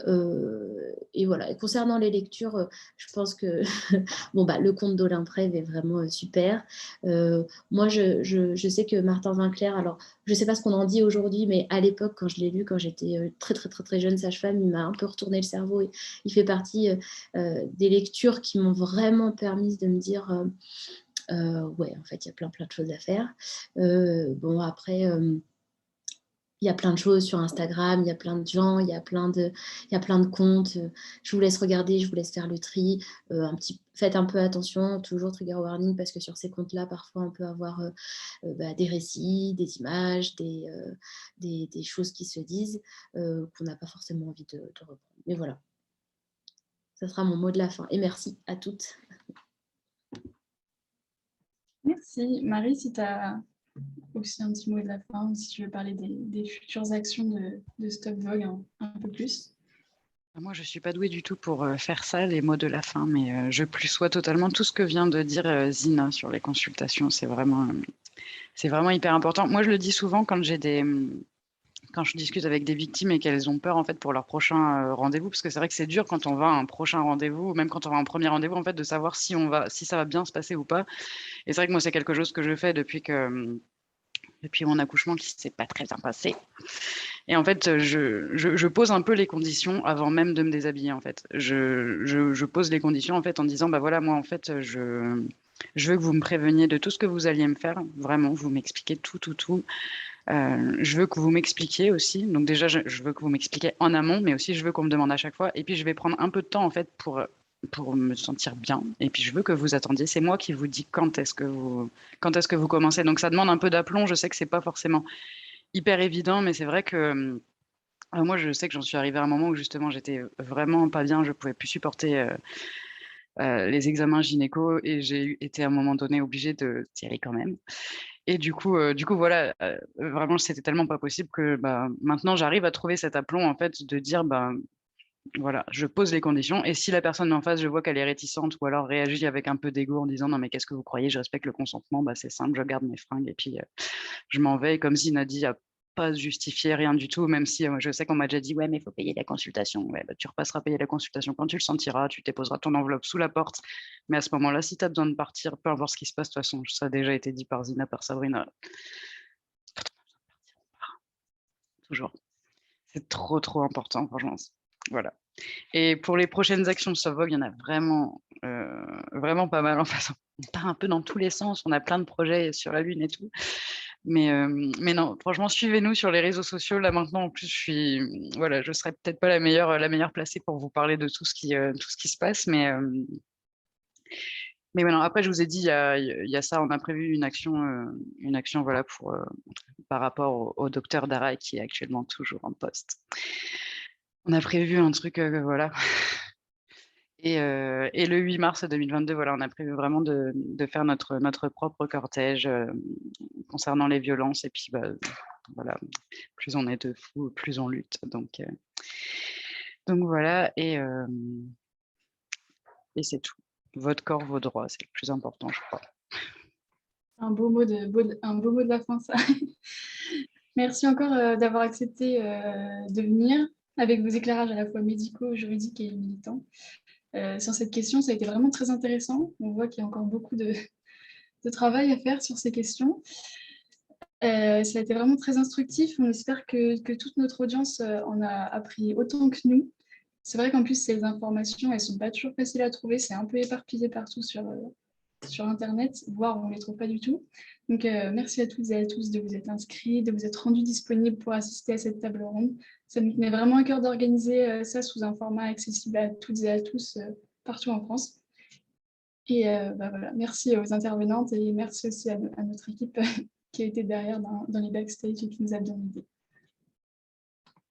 voilà. Et concernant les lectures, je pense que le conte d'Olymprève est vraiment super. Moi, je sais que Martin Winkler, alors je ne sais pas ce qu'on en dit aujourd'hui, mais à l'époque, quand je l'ai lu, quand j'étais très, très, très, très jeune sage-femme, il m'a un peu retourné le cerveau. Et il fait partie des lectures qui m'ont vraiment permis de me dire en fait, il y a plein, plein de choses à faire. Après... il y a plein de choses sur Instagram, il y a plein de gens, il y a plein de comptes. Je vous laisse regarder, je vous laisse faire le tri. Faites un peu attention, toujours trigger warning, parce que sur ces comptes-là, parfois, on peut avoir des récits, des images, des choses qui se disent qu'on n'a pas forcément envie de reprendre. Mais voilà, ça sera mon mot de la fin. Et merci à toutes. Merci. Marie, si tu as aussi un petit mot de la fin, si tu veux parler des futures actions de Stop Vogue un peu plus. Moi, je ne suis pas douée du tout pour faire ça, les mots de la fin, mais je plus sois totalement tout ce que vient de dire Zina sur les consultations. C'est vraiment hyper important. Moi, je le dis souvent quand quand je discute avec des victimes et qu'elles ont peur en fait pour leur prochain rendez-vous, parce que c'est vrai que c'est dur quand on va à un prochain rendez-vous, ou même quand on va à un premier rendez-vous, en fait, de savoir si ça va bien se passer ou pas. Et c'est vrai que moi, c'est quelque chose que je fais depuis mon accouchement qui s'est pas très bien passé. Et en fait, je pose un peu les conditions avant même de me déshabiller, en fait. Je pose les conditions, en fait, en disant, bah voilà, moi, en fait, je veux que vous me préveniez de tout ce que vous alliez me faire. Vraiment, vous m'expliquez tout, tout, tout. Je veux que vous m'expliquiez aussi. Donc déjà, je veux que vous m'expliquiez en amont, mais aussi, je veux qu'on me demande à chaque fois. Et puis, je vais prendre un peu de temps, en fait, pour me sentir bien. Et puis, je veux que vous attendiez. C'est moi qui vous dis quand est-ce que vous commencez. Donc, ça demande un peu d'aplomb. Je sais que c'est pas forcément hyper évident, mais c'est vrai que moi, je sais que j'en suis arrivée à un moment où justement, j'étais vraiment pas bien. Je pouvais plus supporter les examens gynéco et j'ai été à un moment donné obligée de tirer quand même. Et du coup voilà, vraiment, c'était tellement pas possible que bah, maintenant, j'arrive à trouver cet aplomb en fait de dire bah, voilà, je pose les conditions et si la personne en face, je vois qu'elle est réticente ou alors réagit avec un peu d'ego en disant non mais qu'est-ce que vous croyez, je respecte le consentement, bah, c'est simple, je garde mes fringues et puis je m'en vais. Et comme Zina dit, il n'y a pas à se justifier, rien du tout, même si je sais qu'on m'a déjà dit ouais mais il faut payer la consultation. Ouais, bah, tu repasseras payer la consultation quand tu le sentiras, tu déposeras ton enveloppe sous la porte. Mais à ce moment-là, si tu as besoin de partir, peu importe ce qui se passe, de toute façon, ça a déjà été dit par Zina, par Sabrina. Toujours. C'est trop, trop important, franchement. Voilà. Et pour les prochaines actions de Soft Vogue, il y en a vraiment, vraiment pas mal. Enfin, on part un peu dans tous les sens. On a plein de projets sur la Lune et tout. Mais non, franchement, suivez-nous sur les réseaux sociaux. Là, maintenant, en plus, voilà, je serais peut-être pas la meilleure placée pour vous parler de tout ce qui se passe. Mais voilà, après, je vous ai dit, il y a ça. On a prévu une action voilà, par rapport au docteur Dara qui est actuellement toujours en poste. On a prévu un truc, voilà. Et le 8 mars 2022, voilà, on a prévu vraiment de faire notre propre cortège concernant les violences. Et puis, bah, voilà, plus on est de fous, plus on lutte. Donc voilà, et c'est tout. Votre corps, vos droits, c'est le plus important, je crois. Un beau mot de la fin, ça. Merci encore d'avoir accepté de venir avec vos éclairages à la fois médicaux, juridiques et militants. Sur cette question, ça a été vraiment très intéressant. On voit qu'il y a encore beaucoup de travail à faire sur ces questions. Ça a été vraiment très instructif. On espère que toute notre audience en a appris autant que nous. C'est vrai qu'en plus, ces informations, elles ne sont pas toujours faciles à trouver. C'est un peu éparpillé partout sur Internet, voire on ne les trouve pas du tout. Donc, merci à toutes et à tous de vous être inscrits, de vous être rendus disponibles pour assister à cette table ronde. Ça nous tenait vraiment à cœur d'organiser ça sous un format accessible à toutes et à tous partout en France. Et bah voilà, merci aux intervenantes et merci aussi à notre équipe qui a été derrière dans les backstage et qui nous a bien aidés.